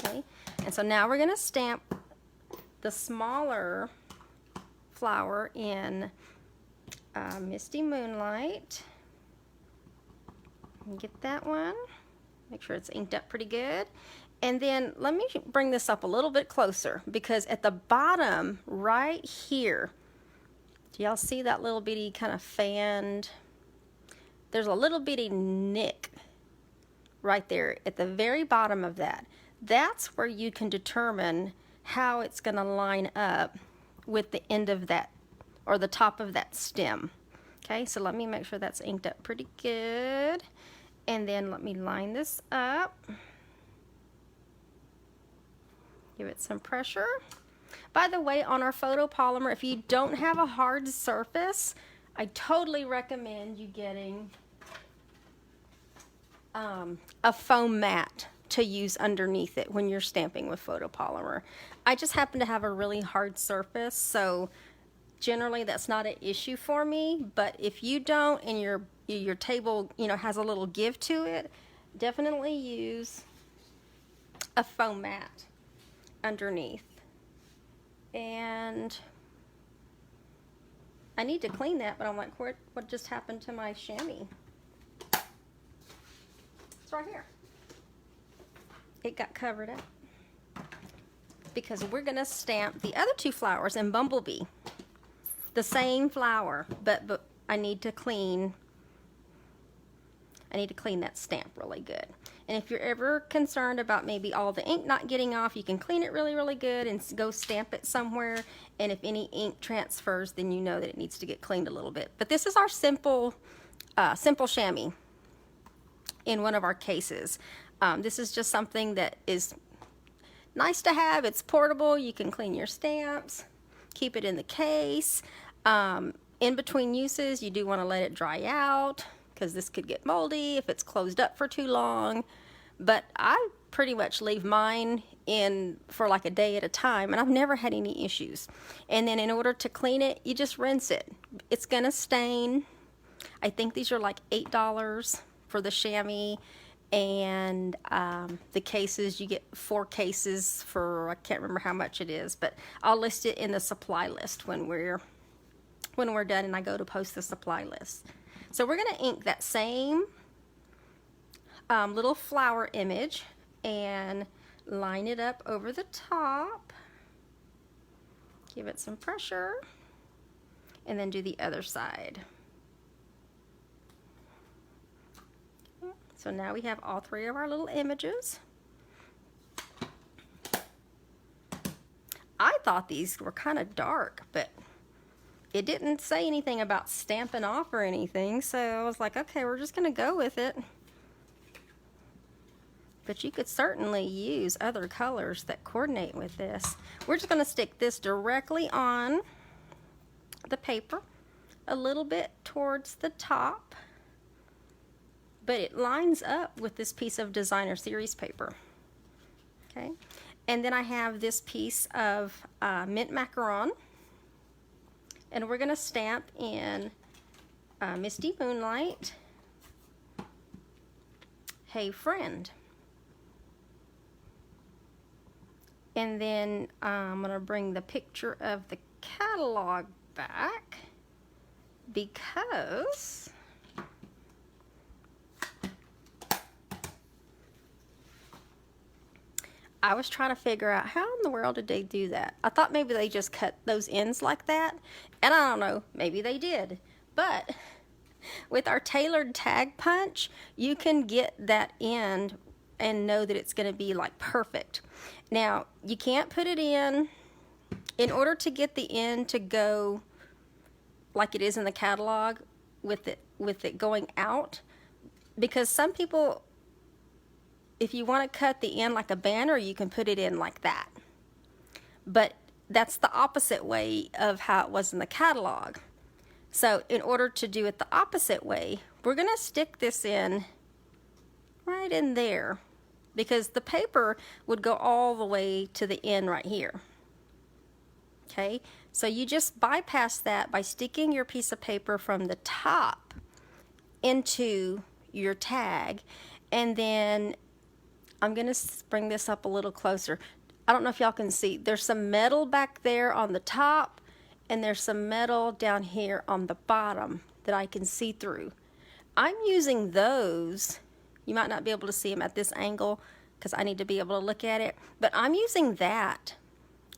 Okay, and so now we're gonna stamp the smaller flower in Misty Moonlight. Get that one. Make sure it's inked up pretty good. And then let me bring this up a little bit closer, because at the bottom right here, do y'all see that little bitty kind of fanned? There's a little bitty nick right there at the very bottom of that. That's where you can determine how it's going to line up with the end of that, or the top of that stem. Okay, so let me make sure that's inked up pretty good. And then let me line this up. Give it some pressure. By the way, on our photopolymer, if you don't have a hard surface, I totally recommend you getting a foam mat to use underneath it when you're stamping with photopolymer. I just happen to have a really hard surface, so generally that's not an issue for me. But if you don't, and your table, you know, has a little give to it, definitely use a foam mat underneath. And I need to clean that, but I'm like, what just happened to my chamois? It's right here. It got covered up because we're gonna stamp the other two flowers in Bumblebee. The same flower, but I need to clean that stamp really good. And if you're ever concerned about maybe all the ink not getting off, you can clean it really, really good and go stamp it somewhere. And if any ink transfers, then you know that it needs to get cleaned a little bit. But this is our simple chamois in one of our cases. This is just something that is nice to have. It's portable. You can clean your stamps, keep it in the case. In between uses, you do want to let it dry out, because this could get moldy if it's closed up for too long. But I pretty much leave mine in for like a day at a time, and I've never had any issues. And then in order to clean it, you just rinse it. It's gonna stain. I think these are like $8 for the chamois, and the cases, you get 4 cases for, I can't remember how much it is, but I'll list it in the supply list when we're done and I go to post the supply list. So we're going to ink that same little flower image and line it up over the top. Give it some pressure. And then do the other side. So now we have all 3 of our little images. I thought these were kind of dark, but it didn't say anything about stamping off or anything, so I was like, okay, we're just gonna go with it. But you could certainly use other colors that coordinate with this. We're just gonna stick this directly on the paper, a little bit towards the top, but it lines up with this piece of designer series paper. Okay, and then I have this piece of mint macaron. And we're going to stamp in Misty Moonlight, Hey Friend. And then I'm going to bring the picture of the catalog back, because I was trying to figure out how in the world did they do that. I thought maybe they just cut those ends like that, and I don't know, maybe they did. But with our tailored tag punch, you can get that end and know that it's going to be like perfect. Now, you can't put it in order to get the end to go like it is in the catalog with with it going out, because some people, if you want to cut the end like a banner, you can put it in like that. But that's the opposite way of how it was in the catalog. So in order to do it the opposite way, we're going to stick this in right in there, because the paper would go all the way to the end right here. Okay, so you just bypass that by sticking your piece of paper from the top into your tag, and then I'm going to bring this up a little closer. I don't know if y'all can see, there's some metal back there on the top, and there's some metal down here on the bottom that I can see through. I'm using those. You might not be able to see them at this angle because I need to be able to look at it, but I'm using that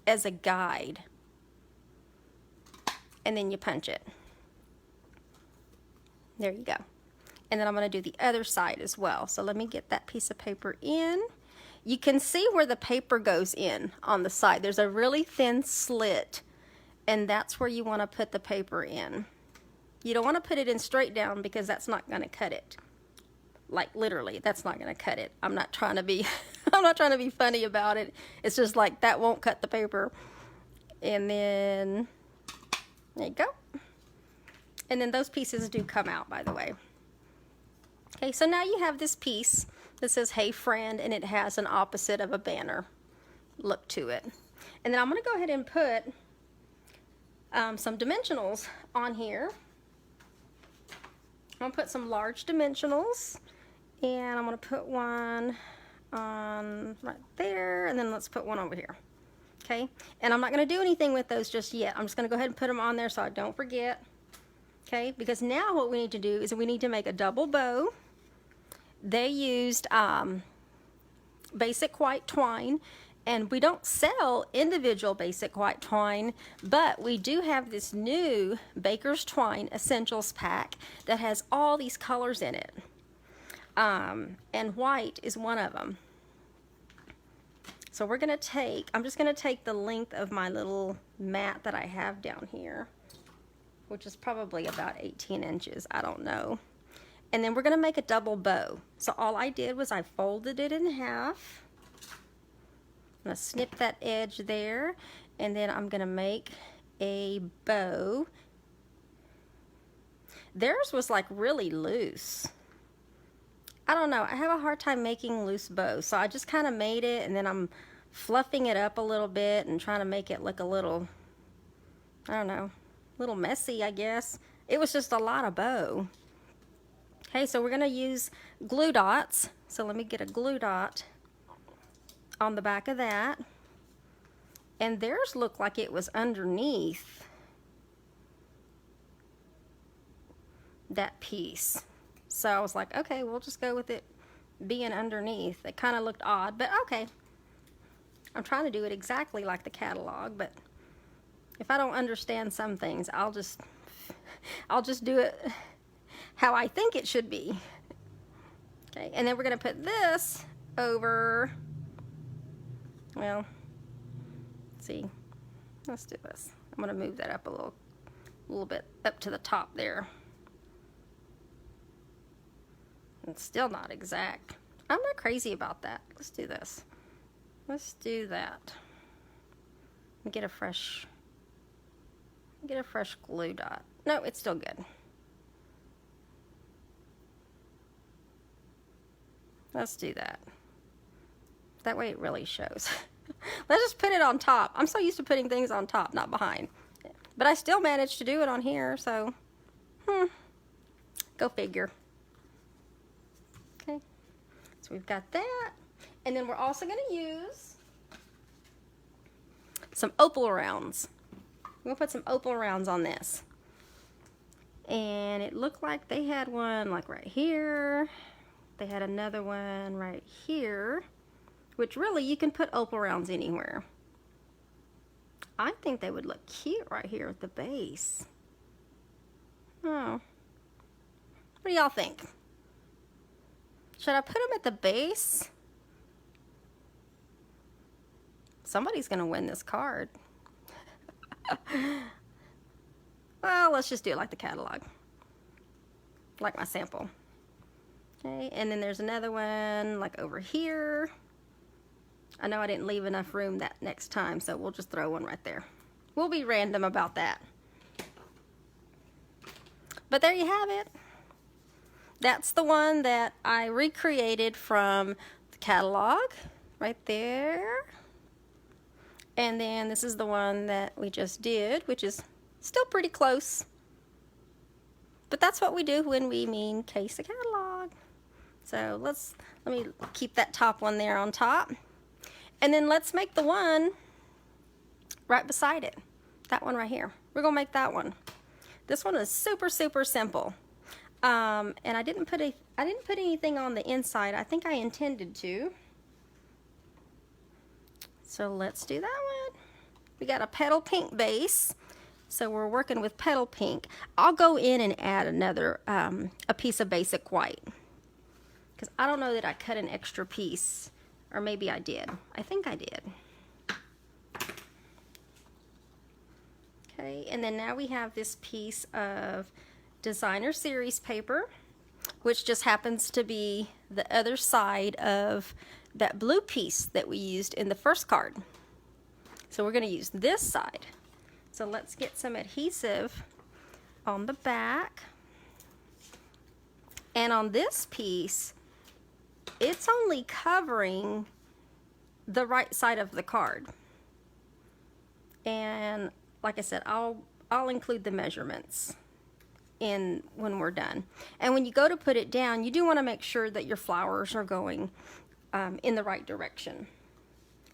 as a guide. And then you punch it. There you go. And then I'm going to do the other side as well. So let me get that piece of paper in. You can see where the paper goes in on the side. There's a really thin slit, and that's where you want to put the paper in. You don't want to put it in straight down because that's not going to cut it. Like literally, that's not going to cut it. I'm not trying to be I'm not trying to be funny about it. It's just like that won't cut the paper. And then there you go. And then those pieces do come out, by the way. Okay, so now you have this piece that says, "Hey friend," and it has an opposite of a banner look to it. And then I'm going to go ahead and put some dimensionals on here. I'm going to put some large dimensionals, and I'm going to put one on right there, and then let's put one over here. Okay, and I'm not going to do anything with those just yet. I'm just going to go ahead and put them on there so I don't forget. Okay, because now what we need to do is we need to make a double bow. They used basic white twine, and we don't sell individual basic white twine, but we do have this new Baker's Twine Essentials pack that has all these colors in it, and white is one of them. So we're going to take, I'm just going to take the length of my little mat that I have down here, which is probably about 18 inches, I don't know. And then we're going to make a double bow. So all I did was I folded it in half. I'm going to snip that edge there, and then I'm going to make a bow. Theirs was like really loose. I don't know, I have a hard time making loose bows, so I just kind of made it, and then I'm fluffing it up a little bit and trying to make it look a little, I don't know, a little messy, I guess. It was just a lot of bow. Okay, so we're going to use glue dots. So let me get a glue dot on the back of that. And theirs looked like it was underneath that piece. So I was like, okay, we'll just go with it being underneath. It kind of looked odd, but okay. I'm trying to do it exactly like the catalog, but if I don't understand some things, I'll just do it how I think it should be. Okay, and then we're going to put this over, well, let's see. Let's do this. I'm going to move that up a little bit up to the top there. It's still not exact. I'm not crazy about that. Let's do this. Let's do that. Get a fresh glue dot. No, it's still good. Let's do that. That way it really shows. Let's just put it on top. I'm so used to putting things on top, not behind. But I still managed to do it on here, so go figure. Okay, so we've got that. And then we're also going to use some opal rounds. We're going to put some opal rounds on this. And it looked like they had one like right here. They had another one right here, which really you can put opal rounds anywhere. I think they would look cute right here at the base. Oh, what do y'all think? Should I put them at the base? Somebody's gonna win this card. Well, let's just do it like the catalog. like my sample. Okay, and then there's another one like over here. I know I didn't leave enough room that next time, so we'll just throw one right there. We'll be random about that. But there you have it. That's the one that I recreated from the catalog right there. And then this is the one that we just did, which is still pretty close. But that's what we do when we mean case a catalog. So let me keep that top one there on top. And then let's make the one right beside it. That one right here. We're gonna make that one. This one is super, super simple. And I didn't put anything on the inside. I think I intended to. So let's do that one. We got a petal pink base. So we're working with petal pink. I'll go in and add another, a piece of basic white. Because I don't know that I cut an extra piece. Or maybe I did. I think I did. Okay, and then now we have this piece of designer series paper, which just happens to be the other side of that blue piece that we used in the first card. So we're going to use this side. So let's get some adhesive on the back. And on this piece, it's only covering the right side of the card. And like I said, I'll include the measurements in when we're done. And when you go to put it down, you do want to make sure that your flowers are going in the right direction.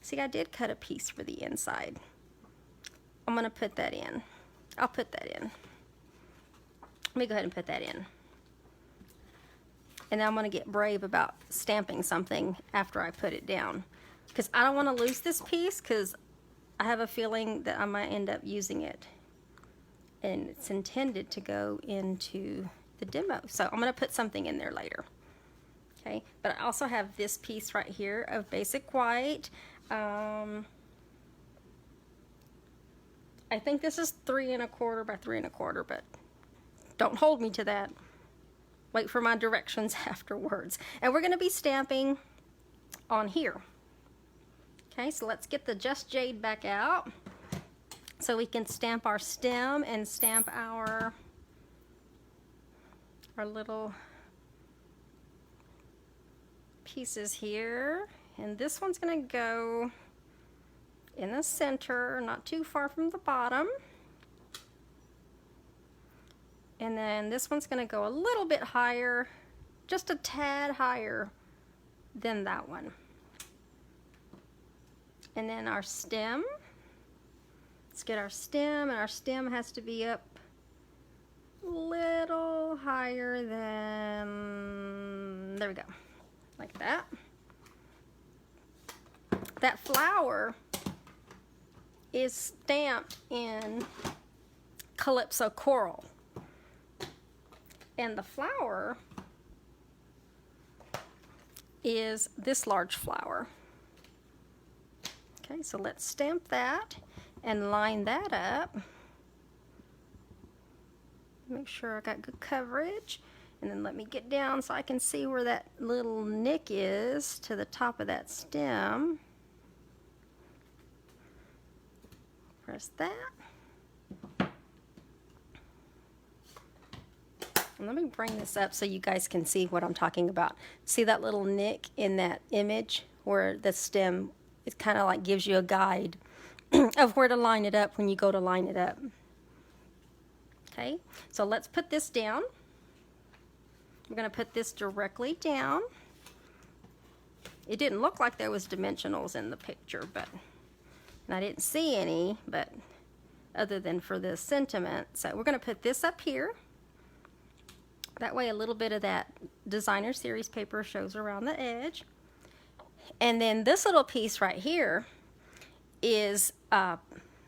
See, I did cut a piece for the inside. I'm going to put that in. I'll put that in. Let me go ahead and put that in. And then I'm going to get brave about stamping something after I put it down. Because I don't want to lose this piece, because I have a feeling that I might end up using it. And it's intended to go into the demo. So I'm going to put something in there later. Okay, but I also have this piece right here of basic white. I think this is 3 1/4 by 3 1/4, but don't hold me to that. Wait for my directions afterwards. And we're going to be stamping on here. Okay, so let's get the Just Jade back out so we can stamp our stem and stamp our little pieces here. And this one's going to go in the center, not too far from the bottom. And then this one's going to go a little bit higher, just a tad higher than that one. And then our stem. Let's get our stem, and our stem has to be up a little higher than, there we go, like that. That flower is stamped in Calypso Coral. And the flower is this large flower. Okay, so let's stamp that and line that up. Make sure I got good coverage. And then let me get down so I can see where that little nick is to the top of that stem. Press that. And let me bring this up so you guys can see what I'm talking about. See that little nick in that image where the stem, it kind of like gives you a guide of where to line it up when you go to line it up. Okay, so let's put this down. We're going to put this directly down. It didn't look like there was dimensionals in the picture, but and I didn't see any, but other than for the sentiment. So we're going to put this up here. That way a little bit of that designer series paper shows around the edge. And then this little piece right here is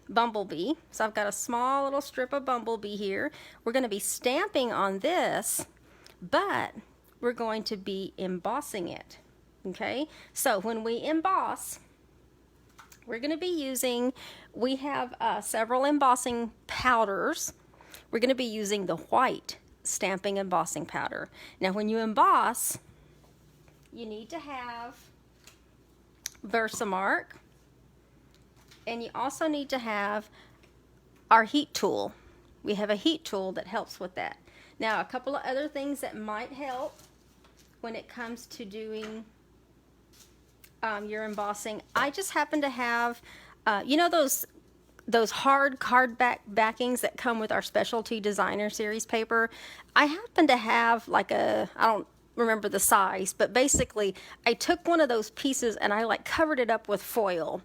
bumblebee. So I've got a small little strip of bumblebee here. We're going to be stamping on this, but we're going to be embossing it. Okay, so when we emboss, we're going to be using, we have several embossing powders. We're going to be using the white stamping embossing powder. Now when you emboss, you need to have Versamark, and you also need to have our heat tool. We have a heat tool that helps with that. Now a couple of other things that might help when it comes to doing your embossing. I just happen to have, you know those hard card backings that come with our specialty designer series paper. I happen to have like I don't remember the size, but basically I took one of those pieces and I like covered it up with foil.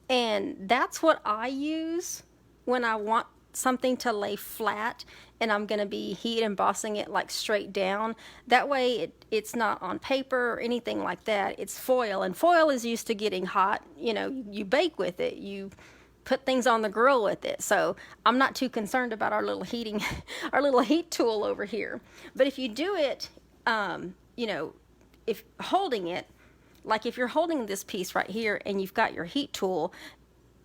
And that's what I use when I want something to lay flat and I'm going to be heat embossing it like straight down. That way it's not on paper or anything like that. It's foil, and foil is used to getting hot. You know, you bake with it, you put things on the grill with it. So I'm not too concerned about our little heating, our little heat tool over here. But if you do it, you know, if holding it, like if you're holding this piece right here and you've got your heat tool,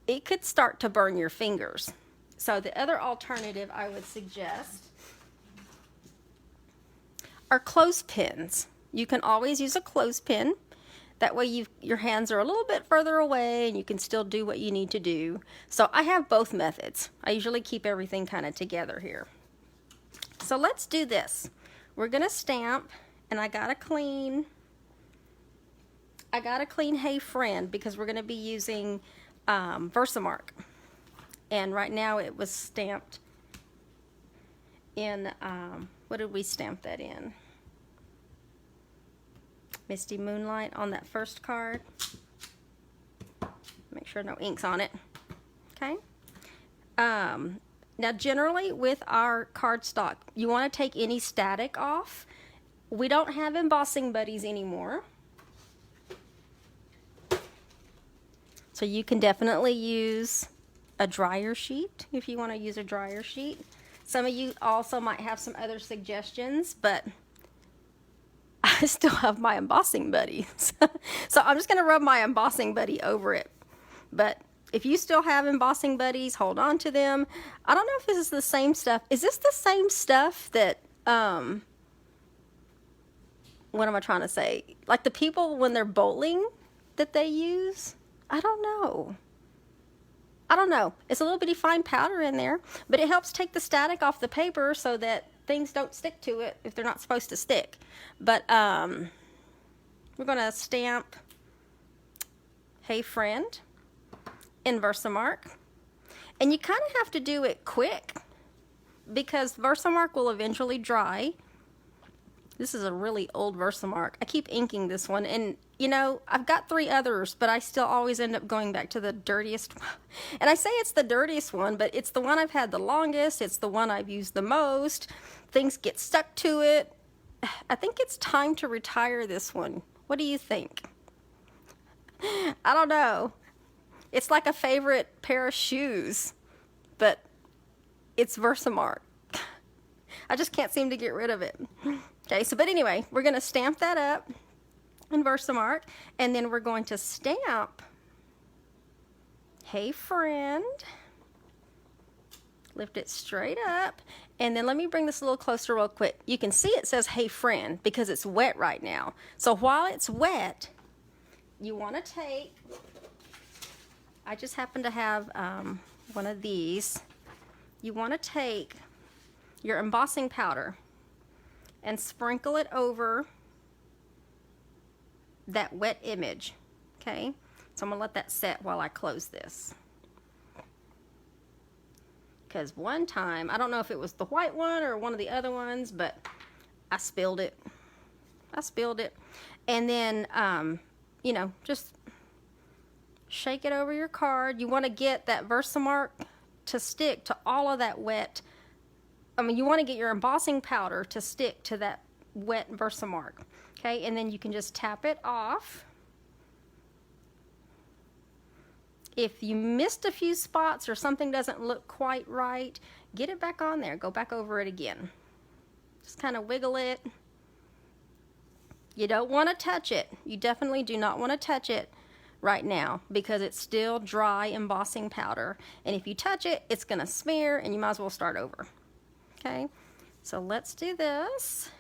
it could start to burn your fingers. So the other alternative I would suggest are clothespins. You can always use a clothespin. That way your hands are a little bit further away and you can still do what you need to do. So I have both methods. I usually keep everything kind of together here. So let's do this. We're gonna stamp, and I gotta clean Hey Friend because we're gonna be using Versamark. And right now it was stamped in, what did we stamp that in? Misty Moonlight on that first card. Make sure no ink's on it. Okay. Now generally with our cardstock, you want to take any static off. We don't have embossing buddies anymore. So you can definitely use a dryer sheet if you want to use a dryer sheet. Some of you also might have some other suggestions, but I still have my embossing buddies. So I'm just going to rub my embossing buddy over it. But if you still have embossing buddies, hold on to them. I don't know if this is the same stuff. Is this the same stuff that, what am I trying to say? Like the people when they're bowling that they use? I don't know. It's a little bitty fine powder in there, but it helps take the static off the paper so that things don't stick to it if they're not supposed to stick. But we're going to stamp Hey Friend in Versamark. And you kind of have to do it quick because Versamark will eventually dry. This is a really old Versamark. I keep inking this one, and you know, I've got 3 others, but I still always end up going back to the dirtiest one. And I say it's the dirtiest one, but it's the one I've had the longest. It's the one I've used the most. Things get stuck to it. I think it's time to retire this one. What do you think? I don't know. It's like a favorite pair of shoes, but it's Versamark. I just can't seem to get rid of it. Okay, so but anyway, we're going to stamp that up in Versamark, and then we're going to stamp Hey Friend. Lift it straight up, and then let me bring this a little closer real quick. You can see it says Hey Friend because it's wet right now. So while it's wet, you want to take, I just happen to have one of these. You want to take your embossing powder and sprinkle it over that wet image. Okay, so I'm gonna let that set while I close this, because one time, I don't know if it was the white one or one of the other ones, but I spilled it. And then you know, just shake it over your card. You want to get that Versamark to stick to all of that wet. I mean, you want to get your embossing powder to stick to that wet Versamark. Okay, and then you can just tap it off. If you missed a few spots or something doesn't look quite right, get it back on there. Go back over it again. Just kind of wiggle it. You don't want to touch it. You definitely do not want to touch it right now because it's still dry embossing powder. And if you touch it, it's going to smear and you might as well start over. Okay, So let's do this.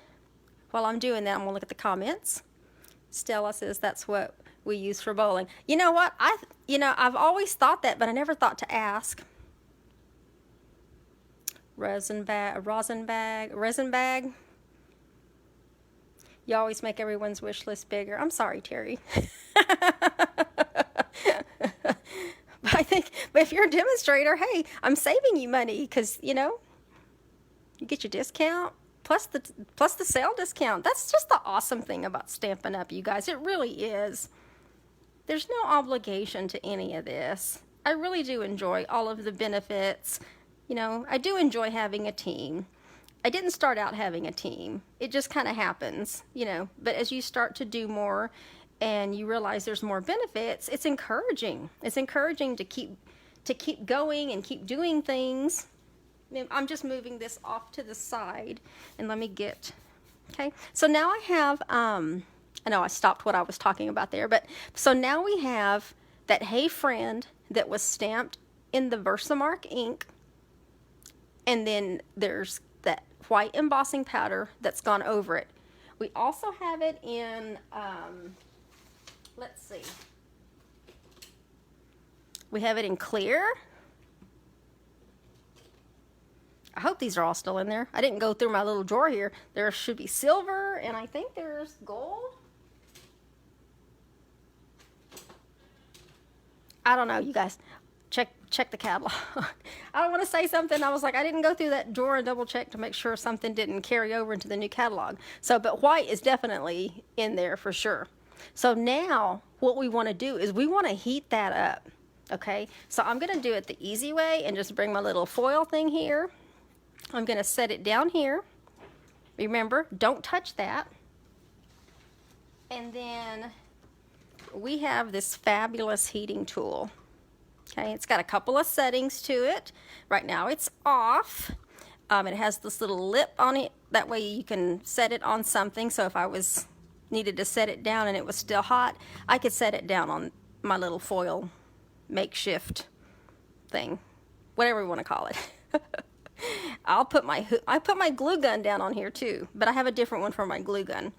While I'm doing that, I'm gonna look at the comments. Stella says that's what we use for bowling. You know what? I've always thought that, but I never thought to ask. Resin bag. You always make everyone's wish list bigger. I'm sorry, Terry. But if you're a demonstrator, hey, I'm saving you money because, you get your discount plus the sale discount. That's just the awesome thing about Stampin' Up, you guys. It really is. There's no obligation to any of this. I really do enjoy all of the benefits. I do enjoy having a team. I didn't start out having a team. It just kind of happens, But as you start to do more and you realize there's more benefits, it's encouraging. It's encouraging to keep going and keep doing things. I'm just moving this off to the side and let me get, okay. So now I have, I know I stopped what I was talking about there, but so now we have that Hey Friend that was stamped in the Versamark ink. And then there's that white embossing powder that's gone over it. We also have it in, let's see. We have it in clear. I hope these are all still in there. I didn't go through my little drawer here. There should be silver, and I think there's gold. I don't know, you guys. Check the catalog. I don't want to say something. I was like, I didn't go through that drawer and double check to make sure something didn't carry over into the new catalog. But white is definitely in there for sure. So now what we want to do is we want to heat that up. Okay, so I'm going to do it the easy way and just bring my little foil thing here. I'm going to set it down here. Remember, don't touch that. And then we have this fabulous heating tool. Okay, it's got a couple of settings to it. Right now it's off. It has this little lip on it. That way you can set it on something. So if I needed to set it down and it was still hot, I could set it down on my little foil makeshift thing, whatever we want to call it. I put my glue gun down on here too, but I have a different one for my glue gun.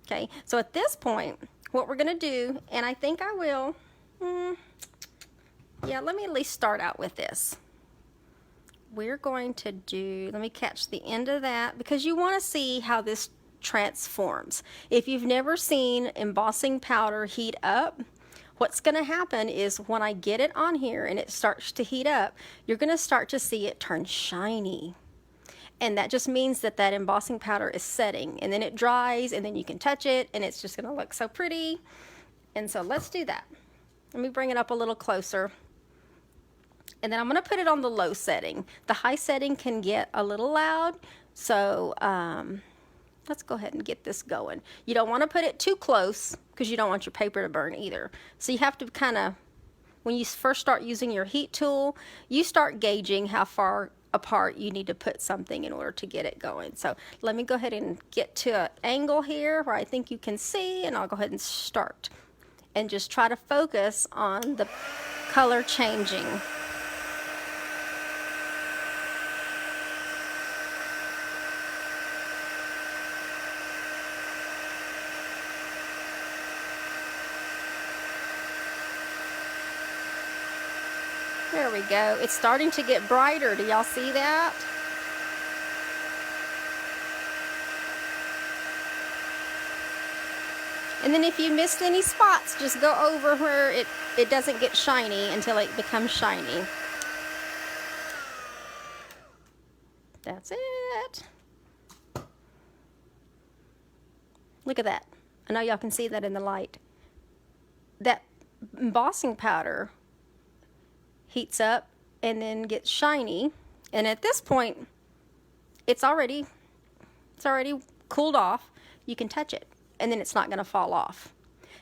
Okay, so at this point, what we're gonna do, and I think I will, yeah, let me at least start out with this. We're going to do, let me catch the end of that because you want to see how this transforms. If you've never seen embossing powder heat up, what's going to happen is when I get it on here and it starts to heat up, you're going to start to see it turn shiny. And that just means that that embossing powder is setting, and then it dries and then you can touch it and it's just going to look so pretty. And so let's do that. Let me bring it up a little closer. And then I'm going to put it on the low setting. The high setting can get a little loud, so let's go ahead and get this going. You don't want to put it too close because you don't want your paper to burn either. So you have to kind of, when you first start using your heat tool, you start gauging how far apart you need to put something in order to get it going. So let me go ahead and get to an angle here where I think you can see, and I'll go ahead and start. And just try to focus on the color changing. There we go. It's starting to get brighter. Do y'all see that? And then if you missed any spots, just go over where it doesn't get shiny until it becomes shiny. That's it. Look at that. I know y'all can see that in the light. That embossing powder heats up and then gets shiny, and at this point it's already cooled off. You can touch it and then it's not going to fall off.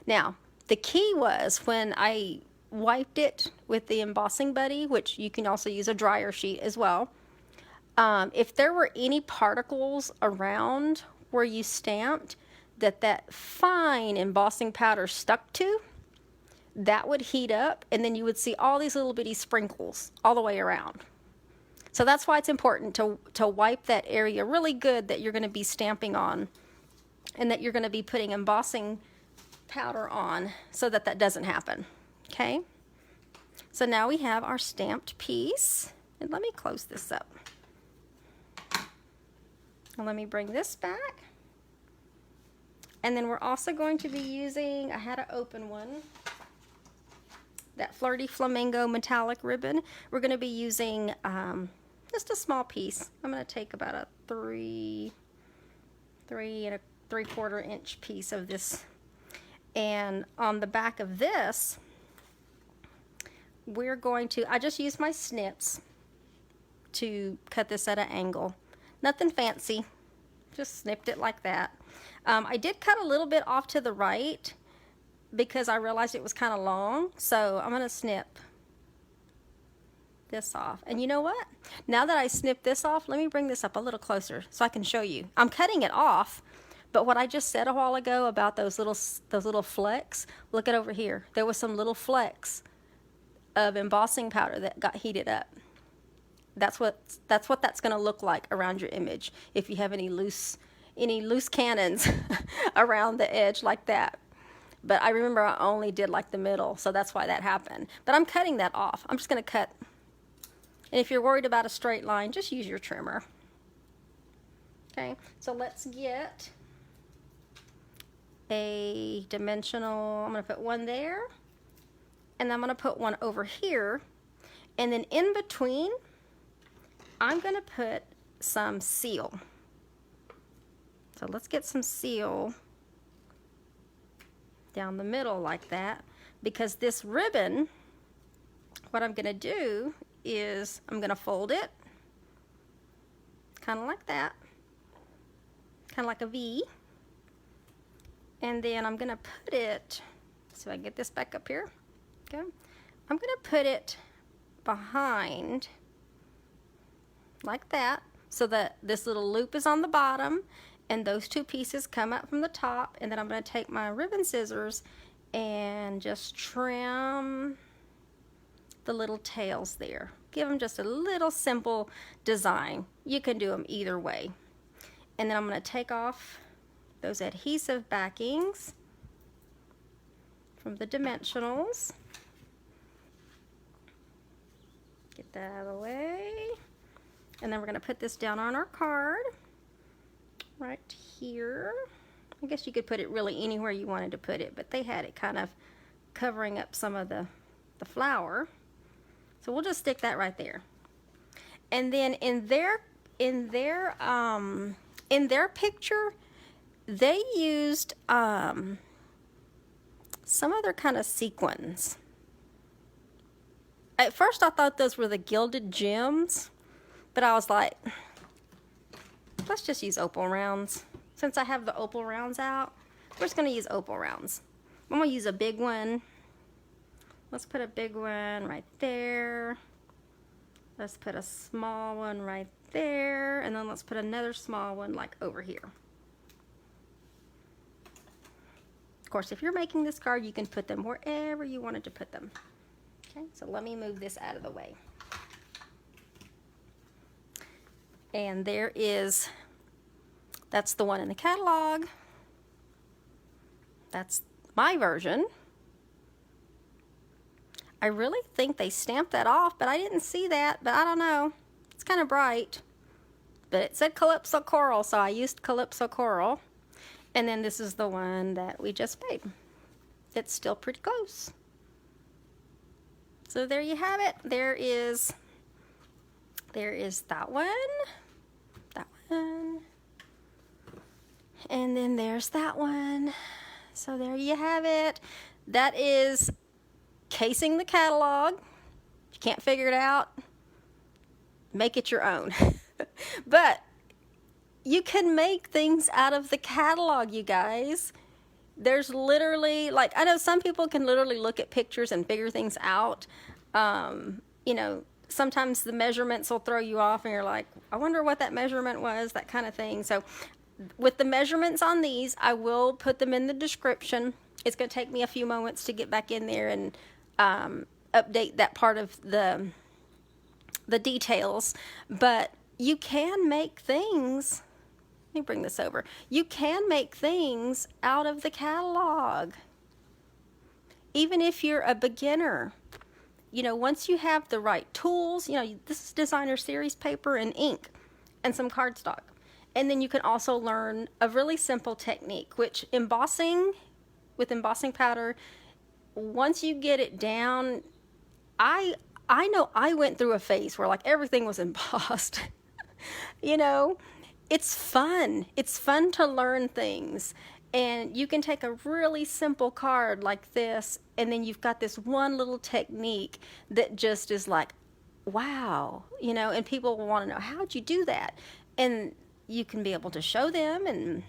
Now the key was when I wiped it with the embossing buddy, which you can also use a dryer sheet as well, if there were any particles around where you stamped that fine embossing powder stuck to, that would heat up, and then you would see all these little bitty sprinkles all the way around. So that's why it's important to wipe that area really good that you're going to be stamping on and that you're going to be putting embossing powder on so that that doesn't happen. Okay? So now we have our stamped piece. And let me close this up. And let me bring this back. And then we're also going to be using, I had an open one, that Flirty Flamingo metallic ribbon. We're going to be using just a small piece. I'm going to take about a 3 and 3/4 inch piece of this. And on the back of this, we're going to, I just used my snips to cut this at an angle. Nothing fancy, just snipped it like that. I did cut a little bit off to the right because I realized it was kind of long, so I'm going to snip this off. And you know what? Now that I snipped this off, let me bring this up a little closer so I can show you. I'm cutting it off, but what I just said a while ago about those little flecks, look at over here. There was some little flecks of embossing powder that got heated up. That's what that's going to look like around your image if you have any loose cannons around the edge like that. But I remember I only did like the middle, so that's why that happened. But I'm cutting that off. I'm just going to cut. And if you're worried about a straight line, just use your trimmer. Okay, so let's get a dimensional. I'm going to put one there, and I'm going to put one over here. And then in between, I'm going to put some seal. So let's get some seal down the middle like that, because this ribbon, what I'm going to do is I'm going to fold it kind of like that, kind of like a V, and then I'm going to put it, so I can get this back up here, okay, I'm going to put it behind like that so that this little loop is on the bottom and those two pieces come up from the top, and then I'm going to take my ribbon scissors and just trim the little tails there. Give them just a little simple design. You can do them either way. And then I'm going to take off those adhesive backings from the dimensionals. Get that out of the way. And then we're going to put this down on our card. Right here. I guess you could put it really anywhere you wanted to put it, but they had it kind of covering up some of the flower. So we'll just stick that right there. And then in their picture, they used some other kind of sequins. At first I thought those were the gilded gems, but I was like, let's just use opal rounds. Since I have the opal rounds out, we're just going to use opal rounds. I'm going to use a big one. Let's put a big one right there. Let's put a small one right there. And then let's put another small one like over here. Of course, if you're making this card, you can put them wherever you wanted to put them. Okay, so let me move this out of the way. And there is, that's the one in the catalog. That's my version. I really think they stamped that off, but I didn't see that, but I don't know. It's kind of bright. But it said Calypso Coral, so I used Calypso Coral. And then this is the one that we just made. It's still pretty close. So there you have it. There is that one. And then there's that one. So there you have it. That is casing the catalog. If you can't figure it out, make it your own. But you can make things out of the catalog, you guys. There's literally, like, I know some people can literally look at pictures and figure things out. You know, sometimes the measurements will throw you off and you're like, I wonder what that measurement was, that kind of thing. So with the measurements on these, I will put them in the description. It's going to take me a few moments to get back in there and update that part of the the details, but you can make things, let me bring this over, you can make things out of the catalog. Even if you're a beginner, you know, once you have the right tools, you know, this is designer series paper and ink and some cardstock. And then you can also learn a really simple technique, which embossing, with embossing powder, once you get it down, I know I went through a phase where like everything was embossed. You know, it's fun. It's fun to learn things. And you can take a really simple card like this, and then you've got this one little technique that just is like, wow, you know, and people will want to know, how'd you do that? And you can be able to show them, and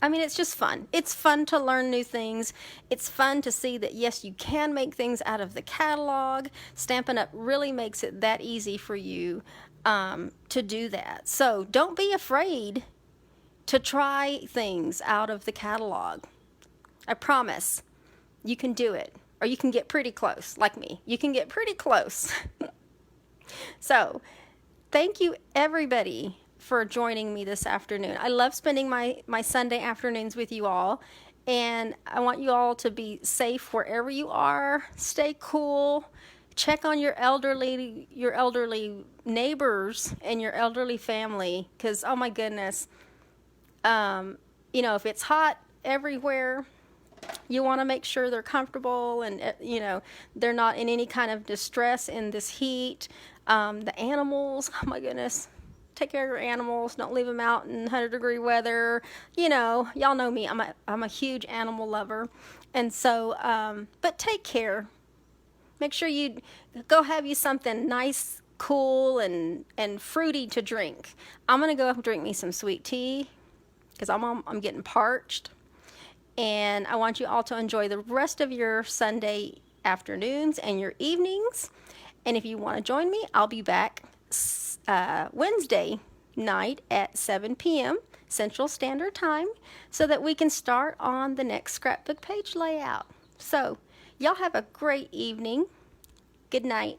I mean, it's just fun. It's fun to learn new things. It's fun to see that, yes, you can make things out of the catalog. Stampin' Up! Really makes it that easy for you to do that. So don't be afraid to try things out of the catalog. I promise you can do it, or you can get pretty close, like me. You can get pretty close. So thank you, everybody, for joining me this afternoon. I love spending my Sunday afternoons with you all, and I want you all to be safe wherever you are. Stay cool. Check on your elderly neighbors and your elderly family, because oh my goodness, you know, if it's hot everywhere, you want to make sure they're comfortable and, you know, they're not in any kind of distress in this heat. The animals, oh my goodness, take care of your animals. Don't leave them out in 100-degree weather. You know, y'all know me. I'm a huge animal lover. And so, but take care. Make sure you go have you something nice, cool, and fruity to drink. I'm going to go drink me some sweet tea, because I'm getting parched. And I want you all to enjoy the rest of your Sunday afternoons and your evenings. And if you want to join me, I'll be back Wednesday night at 7 p.m. Central Standard Time, so that we can start on the next scrapbook page layout. So y'all have a great evening. Good night.